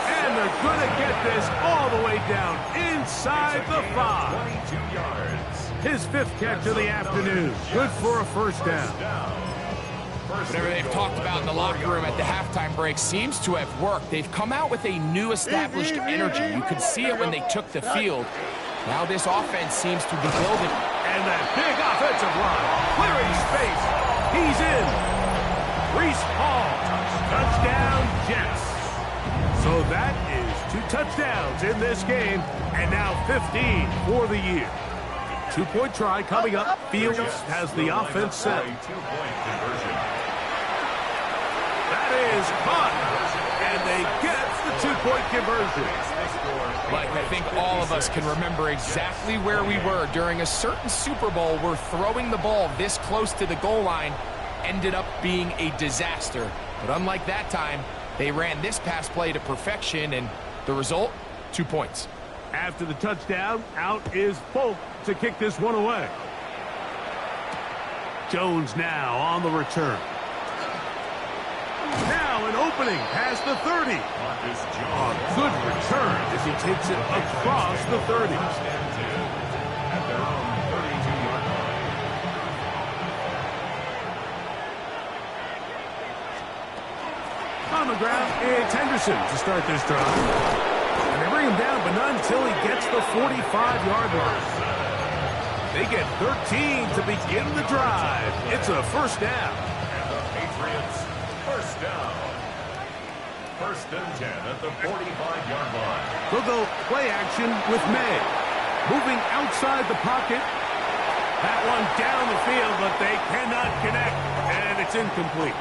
And they're going to get this all the way down inside the 5. 22 yards. His 5th catch of the afternoon. Good for a first down. Whatever they've talked about in the locker room at the halftime break seems to have worked. They've come out with a new established energy. You could see it when they took the field. Now this offense seems to be building. And that big offensive line. Clearing space. He's in. Reese Hall. Touchdown, Jets. So that is 2 touchdowns in this game. And now 15 for the year. 2-point try coming up. Fields has the offense set. That is caught. And they get the 2-point conversion. Mike, I think all of us can remember exactly where we were during a certain Super Bowl where throwing the ball this close to the goal line ended up being a disaster. But unlike that time, they ran this pass play to perfection, and the result, 2 points. After the touchdown, out is Folk to kick this one away. Jones now on the return. Now an opening past the 30. A good return as he takes it across the 30. On the ground, it's Henderson to start this drive. And they bring him down, but not until he gets the 45-yard line. They get 13 to begin the drive. It's a first down. And the Patriots, first down. First and 10 at the 45-yard line. They'll go play action with May. Moving outside the pocket. That one down the field, but they cannot connect. And it's incomplete.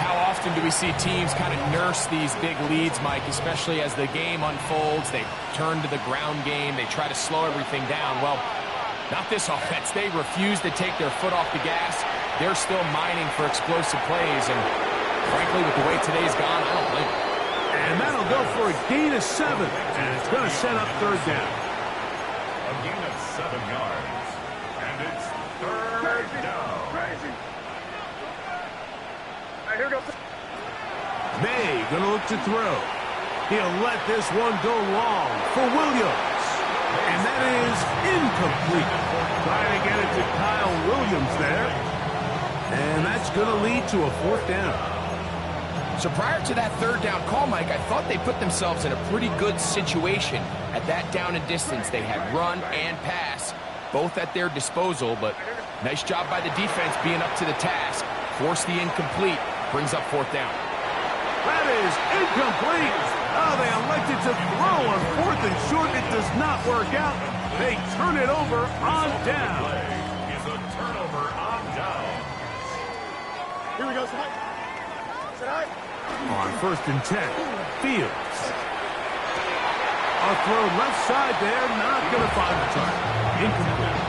How often do we see teams kind of nurse these big leads, Mike, especially as the game unfolds? They turn to the ground game. They try to slow everything down. Well, not this offense. They refuse to take their foot off the gas. They're still mining for explosive plays. And frankly, with the way today's gone, I don't blame them. And that'll go for a gain of 7. And it's going to set up third down. A gain of 7 yards. And it's third down. Crazy. All right, here we go. May going to look to throw. He'll let this one go long for Williams. And that is incomplete. Trying to get it to Kyle Williams there. And that's going to lead to a fourth down. So prior to that third down call, Mike, I thought they put themselves in a pretty good situation at that down and distance. They had run and pass, both at their disposal, but nice job by the defense being up to the task. Force the incomplete, brings up fourth down. That is incomplete. Oh, they elected to throw on fourth and short. It does not work out. They turn it over on down. Is a turnover on down. Here we go, Sit high. On first and 10, Fields. A throw left side there, not going to find the target. Incomplete.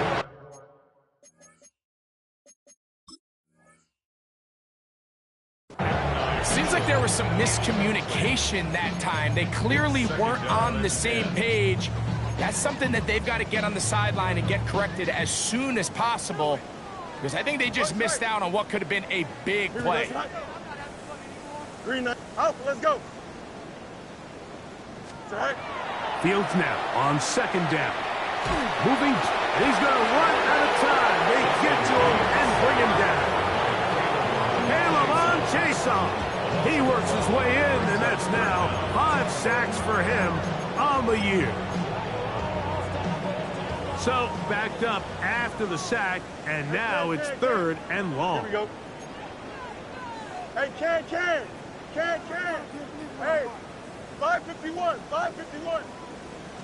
Seems like there was some miscommunication that time. They clearly weren't on the same page. That's something that they've got to get on the sideline and get corrected as soon as possible, because I think they just missed out on what could have been a big play. Green out, let's go. Fields now on second down. Moving, he's going to run out of time. They get to him and bring him down. Caleb on chase on. He works his way in, and that's now 5 sacks for him on the year. So, backed up after the sack, and now it's third and long. Here we go. Hey, Ken. Hey, 551.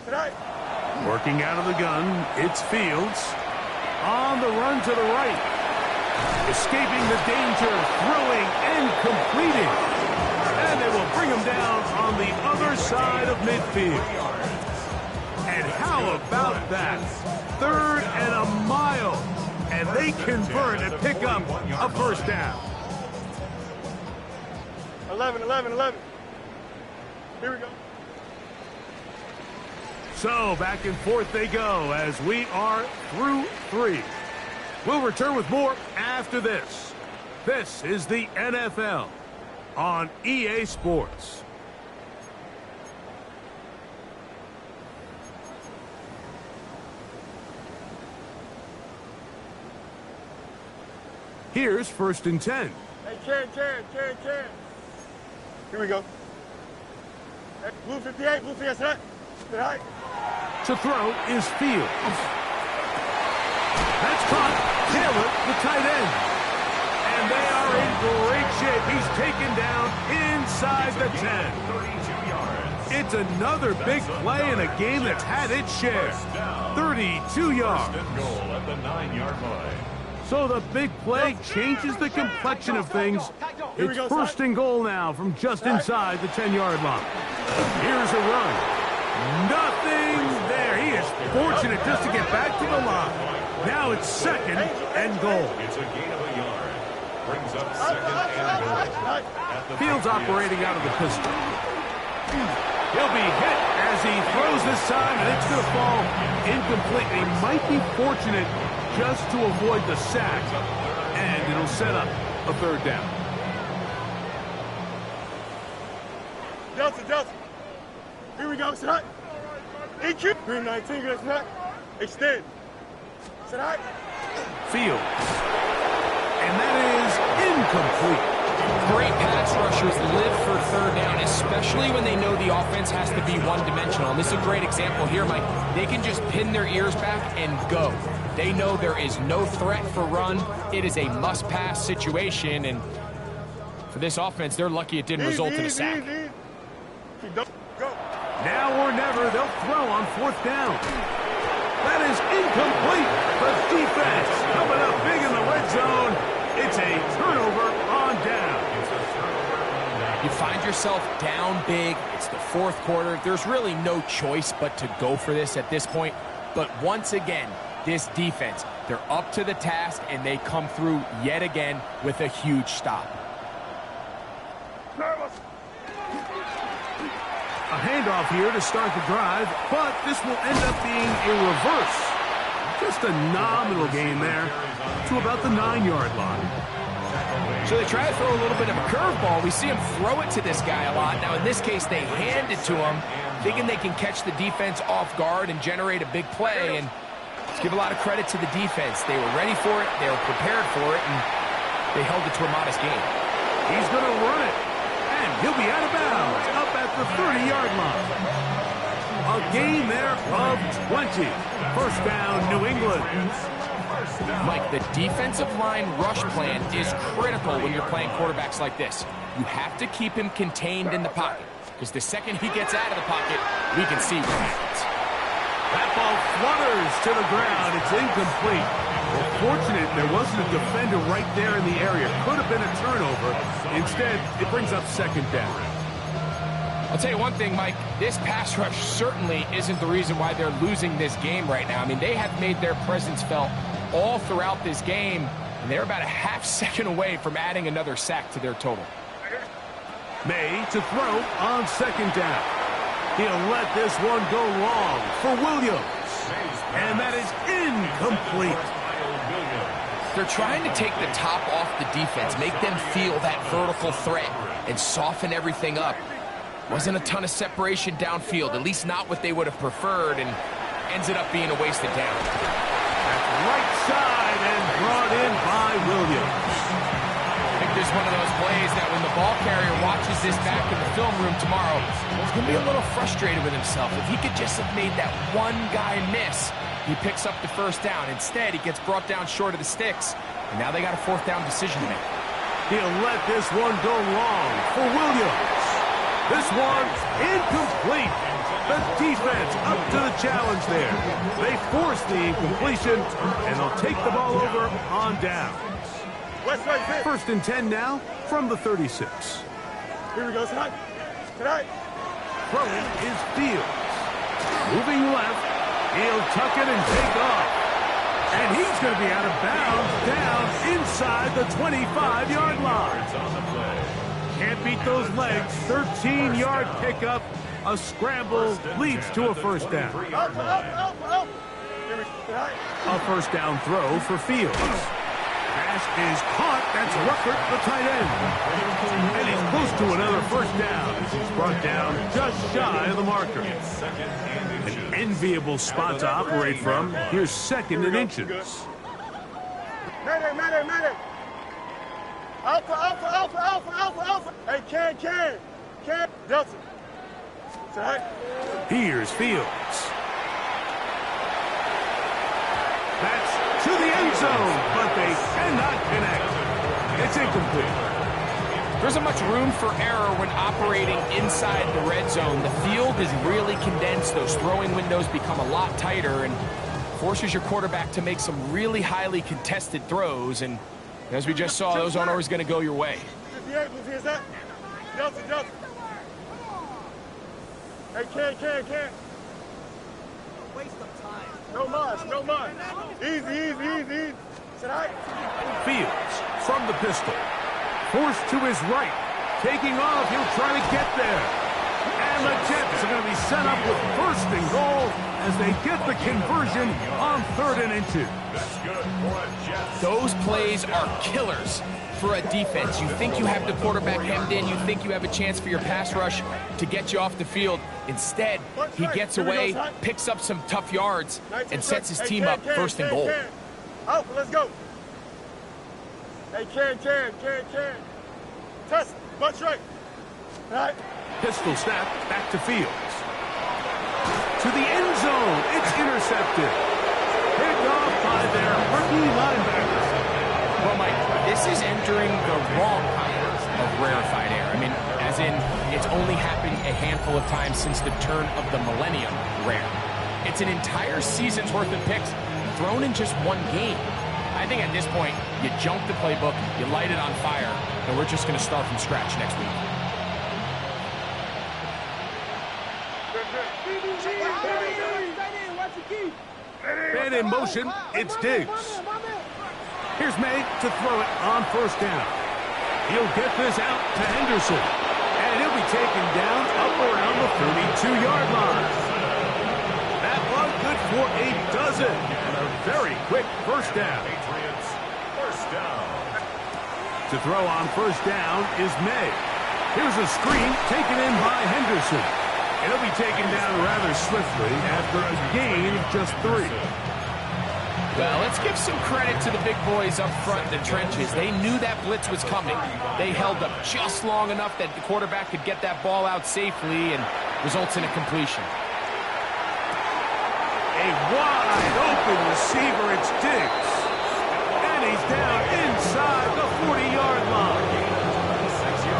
Tonight. Working out of the gun, it's Fields. On the run to the right. Escaping the danger, throwing and completing. And they will bring him down on the other side of midfield. And how about that? Third and a mile. And they convert and pick up a first down. 11. Here we go. So back and forth they go as we are through 3. We'll return with more after this. This is the NFL on EA Sports. Here's first and 10. Hey, Ken. Here we go. Hey, blue 58, tonight. To throw is Fields. That's caught. Taylor, the tight end. And they are in great shape. He's taken down inside the 10. 32 yards. It's another big play in a game that's had its share. 32 yards. First and goal at the 9-yard line. So the big play changes the complexion of things. It's first and goal now from just inside the 10-yard line. Here's a run. Nothing there. He is fortunate just to get back to the line. Now it's second and goal. It's a gain of a yard. Brings up second and goal. Fields operating out of the pistol. He'll be hit as he throws this time, and it's going to fall incomplete. He might be fortunate just to avoid the sack, and it'll set up a third down. Delta. Here we go, set. EQ. 319, good set. Extend. Set. Field. And that is incomplete. Great pass rushers live for third down, especially when they know the offense has to be one-dimensional. And this is a great example here, Mike. They can just pin their ears back and go. They know there is no threat for run. It is a must-pass situation, and for this offense, they're lucky it didn't result in a sack. Go. Now or never, they'll throw on fourth down. That is incomplete. The defense coming up big in the red zone. It's a turnover on down. You find yourself down big. It's the fourth quarter. There's really no choice but to go for this at this point. But once again, this defense, they're up to the task, and they come through yet again with a huge stop. A handoff here to start the drive, but this will end up being a reverse. Just a nominal gain there to about the 9-yard line. So they try to throw a little bit of a curveball. We see him throw it to this guy a lot. Now, in this case, they hand it to him, thinking they can catch the defense off guard and generate a big play. And let's give a lot of credit to the defense. They were ready for it, they were prepared for it, and they held it to a modest gain. He's going to run it, and he'll be out of bounds up at the 30-yard line. A gain there of 20. First down, New England. Mike, the defensive line rush plan is critical when you're playing quarterbacks like this. You have to keep him contained in the pocket, because the second he gets out of the pocket, we can see what happens. That ball flutters to the ground. It's incomplete. Well, fortunate there wasn't a defender right there in the area. Could have been a turnover. Instead, it brings up second down. I'll tell you one thing, Mike, this pass rush certainly isn't the reason why they're losing this game right now. I mean, they have made their presence felt all throughout this game, and they're about a half second away from adding another sack to their total. May to throw on second down. He'll let this one go long for Williams, and that is incomplete. They're trying to take the top off the defense, make them feel that vertical threat, and soften everything up. Wasn't a ton of separation downfield, at least not what they would have preferred, and ends it up being a wasted down. Right side and brought in by Williams. I think there's one of those plays that when the ball carrier watches this back in the film room tomorrow, he's going to be a little frustrated with himself. If he could just have made that one guy miss, he picks up the first down. Instead, he gets brought down short of the sticks, and now they got a fourth down decision to make. He'll let this one go long for Williams. This one's incomplete. The defense up to the challenge there. They force the incompletion, and they'll take the ball over on down. First and 10 now from the 36. Here we go, tonight. Throwing is Fields. Moving left. He'll tuck it and take off. And he's going to be out of bounds down inside the 25-yard line. Can't beat those legs. 13-yard pickup. A scramble leads to a first down. A first down throw for Fields. Pass is caught. That's Ruckert, the tight end. And he's close to another first down as he's brought down just shy of the marker. An enviable spot to operate from. Here's second and inches. Medic. Alpha. Hey, can. Delta. Here's Fields. That's to the end zone, but they cannot connect. It's incomplete. There isn't much room for error when operating inside the red zone. The field is really condensed. Those throwing windows become a lot tighter and forces your quarterback to make some really highly contested throws. And as we just saw, those aren't always going to go your way. Delta. Hey, can. Waste of time. No mind. Easy. Fields from the pistol. Forced to his right. Taking off. He'll try to get there. And the Jets are going to be set up with 1st and goal as they get the conversion on 3rd and 2. That's good for a Jets. Those plays are killers for a defense. You think you have the quarterback hemmed in. You think you have a chance for your pass rush to get you off the field. Instead, he gets away, picks up some tough yards, and sets his team up 1st and goal. Out, let's go. Hey, Ken. Test, bunch right. All right. Pistol snap, back to Fields. To the end zone, it's intercepted. Picked off by their rookie linebacker. Well, Mike, this is entering the wrong kind of rarefied air. I mean, as in, it's only happened a handful of times since the turn of the millennium rare. It's an entire season's worth of picks thrown in just one game. I think at this point, you junk the playbook, you light it on fire, and we're just going to start from scratch next week. Man in motion, it's Diggs. Here's May to throw it on 1st down. He'll get this out to Henderson. And he'll be taken down up around the 32-yard line. That was good for a dozen. And a very quick 1st down. Patriots, 1st down. To throw on 1st down is May. Here's a screen taken in by Henderson. It'll be taken down rather swiftly after a gain of just 3. Well, let's give some credit to the big boys up front in the trenches. They knew that blitz was coming. They held up just long enough that the quarterback could get that ball out safely and results in a completion. A wide open receiver, it's Diggs. And he's down inside the 40-yard line.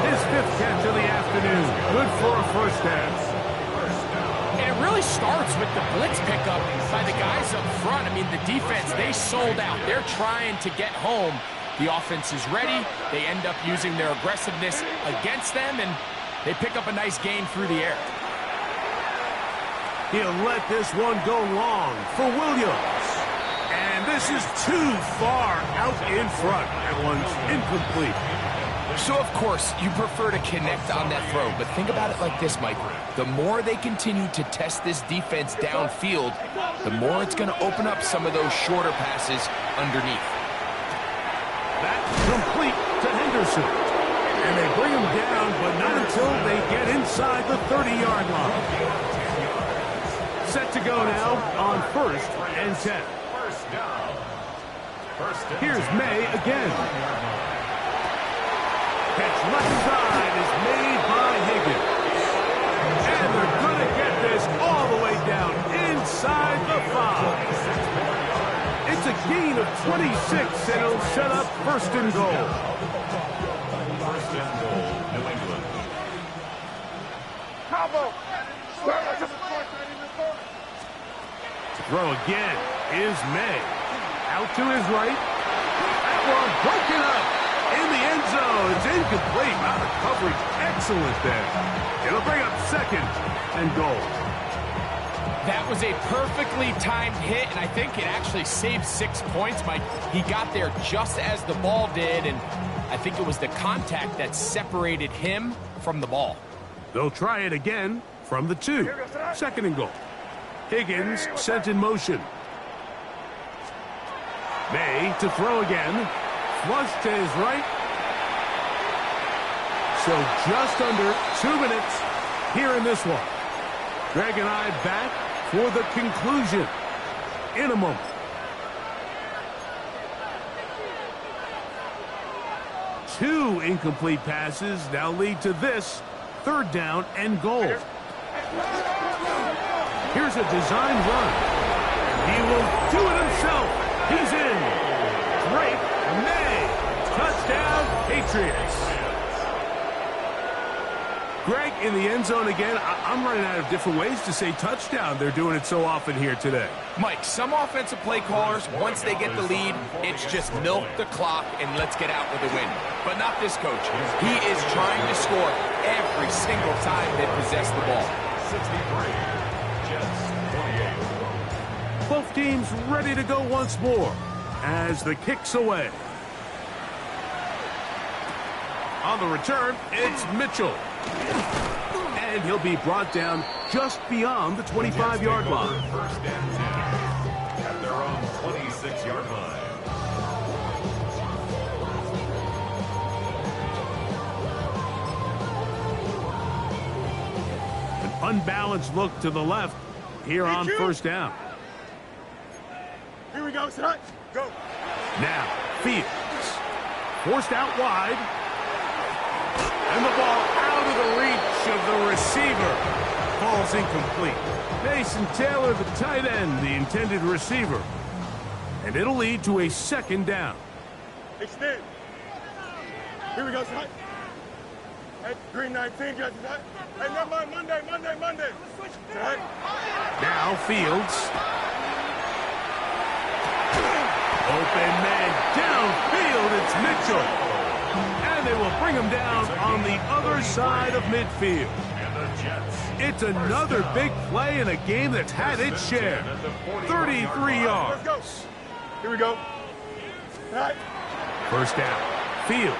His 5th catch of the afternoon. Good for a 1st down. And it really starts with the blitz pickup by the guys up front. I mean, the defense, they sold out. They're trying to get home. The offense is ready. They end up using their aggressiveness against them, and they pick up a nice gain through the air. He'll let this one go long for Williams. And this is too far out in front. That one's incomplete. So, of course, you prefer to connect on that throw, but think about it like this, Mike. The more they continue to test this defense downfield, the more it's going to open up some of those shorter passes underneath. That's complete to Henderson. And they bring him down, but not until they get inside the 30-yard line. Set to go now on 1st and 10. 1st down. 1st and Here's 10. May again. Catch left side is made by Higgins. And they're going to get this all the way down inside the 5. It's a gain of 26, and it'll set up 1st and goal. 1st and goal, New England. Combo. To throw again is May. Out to his right. That one broken up in the end zone. It's incomplete. Wow, the coverage excellent there. It'll bring up 2nd and goal. That was a perfectly timed hit, and I think it actually saved 6 points, Mike. He got there just as the ball did, and I think it was the contact that separated him from the ball. They'll try it again from the 2. 2nd and goal. Higgins sent in motion. May to throw again. Flush to his right. So just under 2 minutes here in this one. Greg and I back for the conclusion in a moment. Two incomplete passes now lead to this 3rd down and goal. Here's a design run. He will do it himself. He's in. Drake May. Touchdown, Patriots. Greg, in the end zone again, I'm running out of different ways to say touchdown. They're doing it so often here today. Mike, some offensive play callers, once they get the lead, it's just milk the clock and let's get out with a win. But not this coach. He is trying to score every single time they possess the ball. 63, Jets 28. Both teams ready to go once more as the kick's away. On the return, it's Mitchell. and he'll be brought down just beyond the 25-yard line. First and 10 at their own 26-yard line. Unbalanced look to the left here on first down. Here we go, son. Go. Now, Fields. Forced out wide. And the ball out of the reach of the receiver. Falls incomplete. Mason Taylor, the tight end, the intended receiver. And it'll lead to a second down. Extend. Here we go, son. Hey, green 19, got you, son. Hey, never mind, Monday. Son. Now Fields. Open man downfield, it's Mitchell. And they will bring him down on the other side of midfield. It's another big play in a game that's had its share. 33 yards. Let's go. Here we go. Right. First down. Fields.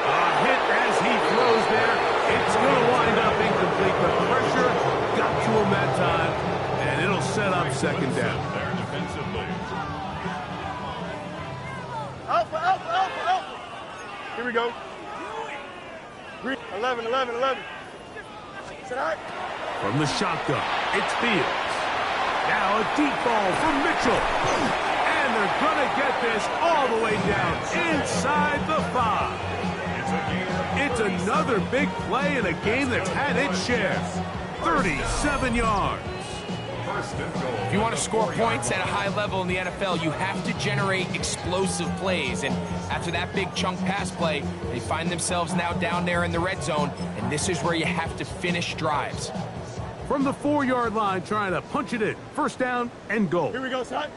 A hit as he throws there. It's going to wind up incomplete. The pressure got to him that time, and it'll set up second down. There defensively. Alpha. Here we go. Green 11. Sit out. From the shotgun, it's Fields. Now a deep ball from Mitchell. And they're going to get this all the way down inside the 5. It's another big play in a game that's had its share. 37 yards. If you want to score points at a high level in the NFL, you have to generate explosive plays. And after that big chunk pass play, they find themselves now down there in the red zone. And this is where you have to finish drives. From the 4-yard line, trying to punch it in. First down and goal. Here we go, son.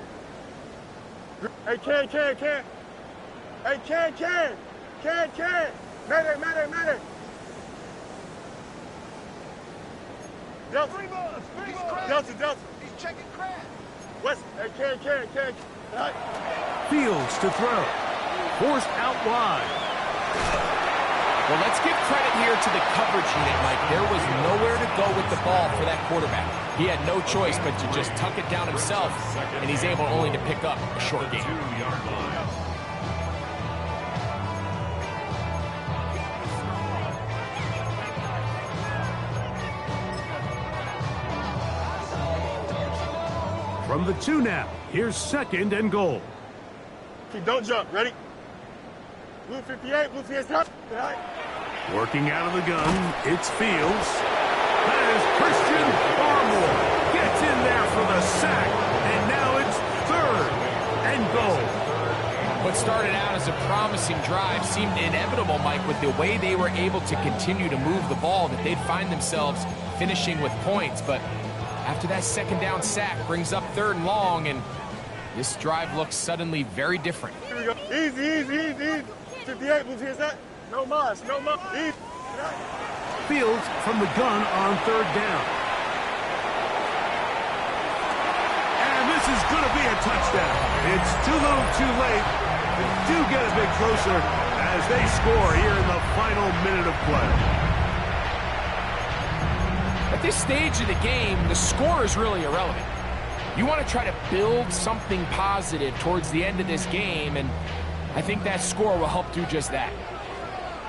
Hey, Can. Hey, Can. Mayday. Delta. He's checking crash. West. Hey, Can. Right. Fields to throw. Forced out wide. Well, let's give credit here to the coverage unit, Mike. There was nowhere to go with the ball for that quarterback. He had no choice but to just tuck it down himself, and he's able only to pick up a short gain. 2-yard line. From the 2 now, here's second and goal. Okay, don't jump. Ready? Blue 58, top. Right. Working out of the gun, it's Fields. That is Christian Barmore. Gets in there for the sack, and now it's third and goal. What started out as a promising drive seemed inevitable, Mike, with the way they were able to continue to move the ball, that they'd find themselves finishing with points. But after that second down sack brings up third and long, and this drive looks suddenly very different. Here we go. Easy. 58, Blue that. No mas. Easy. Fields from the gun on third down. And this is going to be a touchdown. It's too little too late. They do get a bit closer as they score here in the final minute of play. At this stage of the game, the score is really irrelevant. You want to try to build something positive towards the end of this game, and I think that score will help do just that.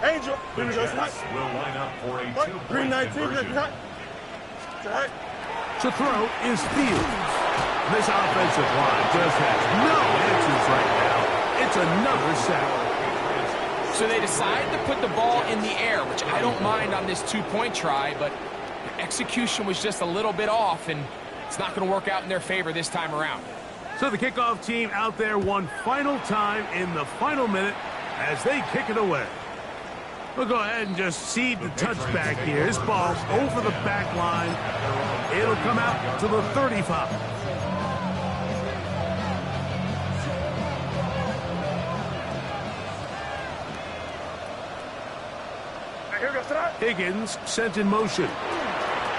Angel, The Jets will line up for a 2-point green 19, conversion. right. To throw is Fields. This offensive line just has no answers right now. It's another sack. So they decide to put the ball in the air, which I don't mind on this 2-point try, but the execution was just a little bit off, and it's not going to work out in their favor this time around. So the kickoff team out there one final time in the final minute as they kick it away. We'll go ahead and just cede the touchback here. This ball's over the back line. It'll come out to the 35. Higgins sent in motion.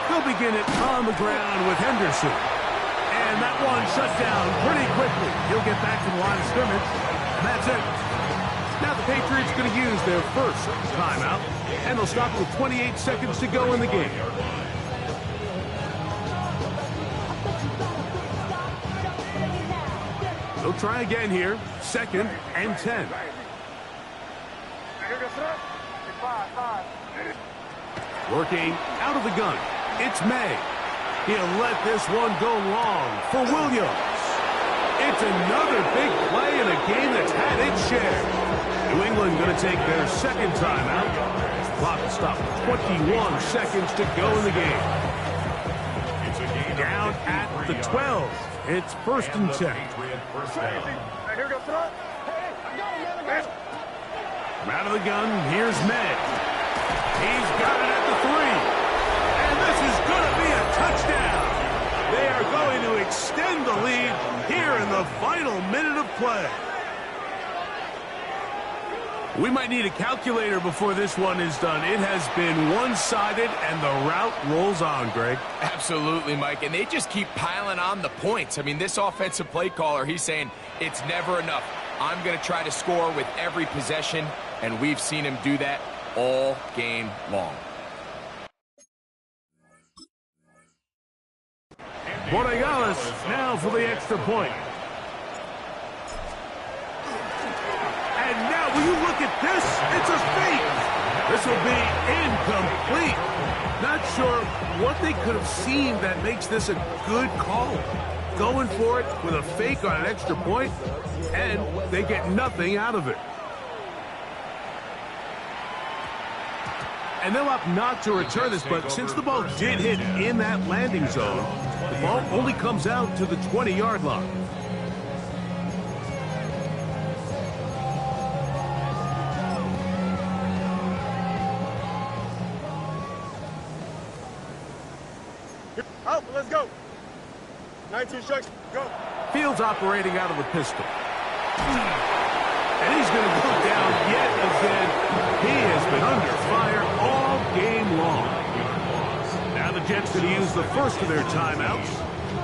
They'll begin it on the ground with Henderson. And that one shut down pretty quickly. He'll get back to the line of scrimmage. And that's it. Now the Patriots going to use their first timeout, and they'll stop with 28 seconds to go in the game. They'll try again here, 2nd and 10. Working out of the gun, it's May. He'll let this one go long for Williams. It's another big play in a game that's had its share. New England going to take their second timeout. Clock will stop 21 seconds to go in the game. Down at the 12. It's 1st and 10. From out of the gun, here's May. He's got it at the 3. And this is going to be a touchdown. They are going to extend the lead here in the final minute of play. We might need a calculator before this one is done. It has been one-sided, and the route rolls on, Greg. Absolutely, Mike, and they just keep piling on the points. I mean, this offensive play caller, he's saying it's never enough. I'm going to try to score with every possession, and we've seen him do that all game long. Borregales now for the extra point. And now, will you look at this? It's a fake. This will be incomplete. Not sure what they could have seen that makes this a good call. Going for it with a fake on an extra point, and they get nothing out of it. And they'll opt not to return this, but since the ball did hit in that landing zone, the ball only comes out to the 20-yard line. Out, let's go. 19 strikes, go. Fields operating out of the pistol. And he's going to go down yet again. He has been under fire all game long. Now the Jets going to use the first of their timeouts,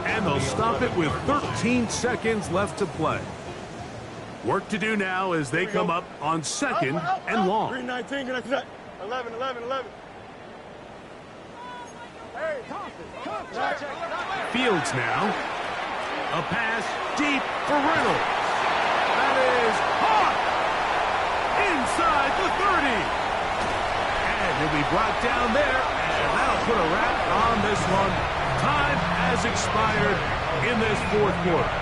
and they'll stop it with 13 seconds left to play. Work to do now as they come up on 2nd and long. 3-19, get that. 11. Hey, Fields now. A pass deep for Reynolds. That is caught inside the 30. And he'll be brought down there, and that'll put a wrap on this one. Time has expired in this 4th quarter.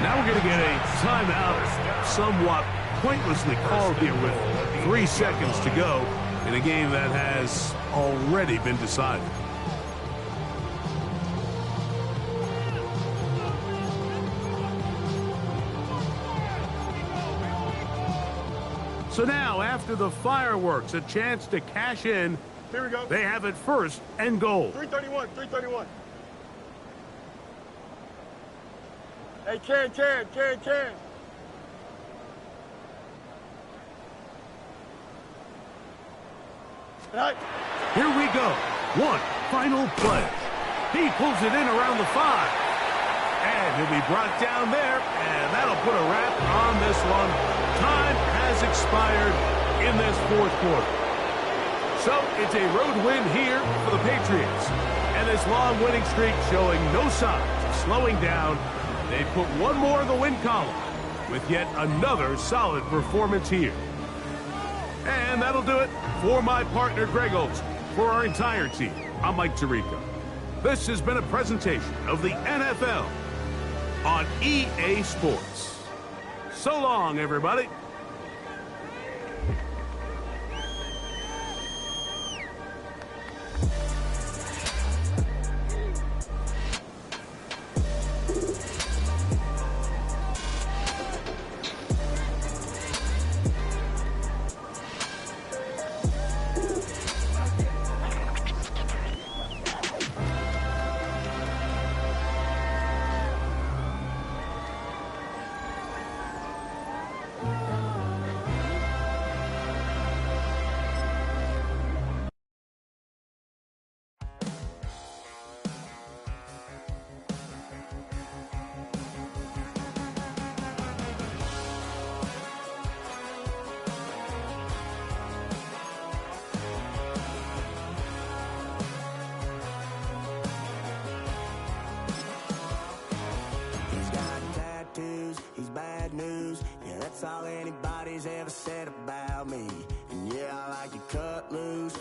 Now we're going to get a timeout, somewhat pointlessly called here with 3 seconds to go in a game that has already been decided. So now, after the fireworks, a chance to cash in. Here we go. They have it 1st and goal. 331. Hey, can. Right. Here we go. One final play. He pulls it in around the 5. And he'll be brought down there, and that'll put a wrap on this one. Time has expired in this 4th quarter. So it's a road win here for the Patriots. And this long winning streak showing no signs of slowing down. They put one more in the win column with yet another solid performance here. And that'll do it for my partner, Greg Olson. For our entire team, I'm Mike Tirico. This has been a presentation of the NFL on EA Sports. So long, everybody. anybody's ever said about me. And yeah, I like to cut loose,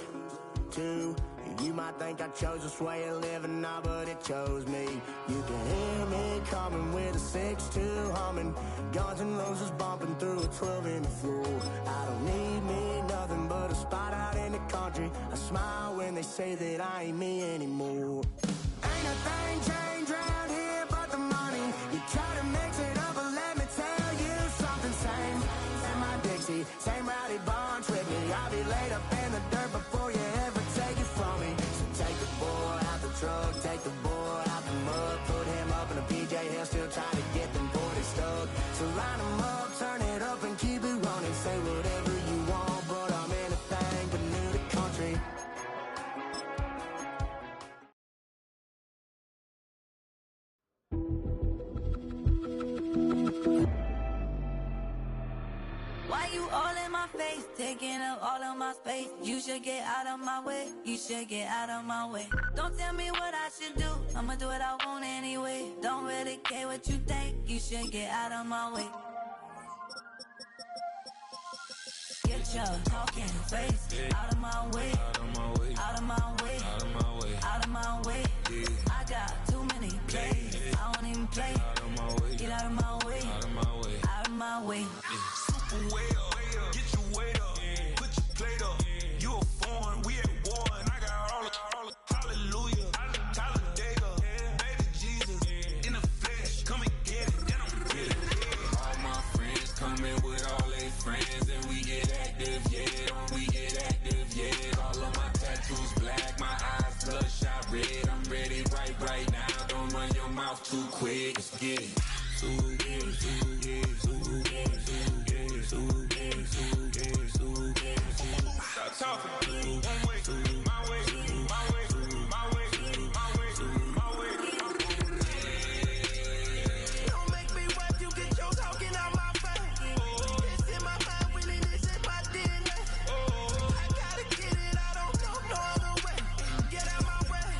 too. You might think I chose this way of living now, but it chose me. You can hear me coming with a 6-2 humming, Guns N' Roses bumping through a 12 in the floor. I don't need me nothing but a spot out in the country. I smile when they say that I ain't me anymore. Ain't a thing changed around here but the money. You try to mix it up, but let me tell you something. Same in my Dixie, same rowdy bunch with me. I'll be laid up in the dirt before you ever take it from me. So take the boy out the truck, take the boy out the mud, put him up in a PJ Hill, still trying to get them 40 stuck. So line him up, turn it up and keep it running. Say whatever you want, but I'm anything but new to country. Why you all in my face, taking up all of my space? You should get out of my way, you should get out of my way. Don't tell me what I should do, I'ma do what I want anyway. Don't really care what you think, you should get out of my way. Get your talking face out of my way, out of my way, out of my way, out of my way, out of my way. I got too many plays, I don't even play. Out of my way, get out of my way, out of my way, out of my way. Super way up, get your weight up, put your plate up. You a foreign, we at war, and I got all the hallelujah, Talladega, baby Jesus, in the flesh, come and get it, then I'm with it. All my friends coming with all their friends, and we get active, yeah, we get active, yeah. All of my tattoos black, my eyes bloodshot red. I'm ready right now, don't run your mouth too quick, let's get it. Stop talking. One way, my way, my way, my way, my way, my way. Don't make me rap, you get your talking out my face. This in my mind, really, this is my DNA. I gotta get it, I don't know no other way. Get out my way.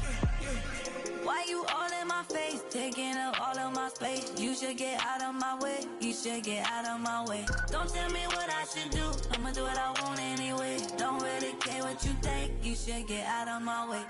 Why you all in my face, taking up all of my space? You should get out of my way, you should get out of my way. Don't tell me what I should do, I'ma do what I want anyway. Don't really care what you think, you should get out of my way.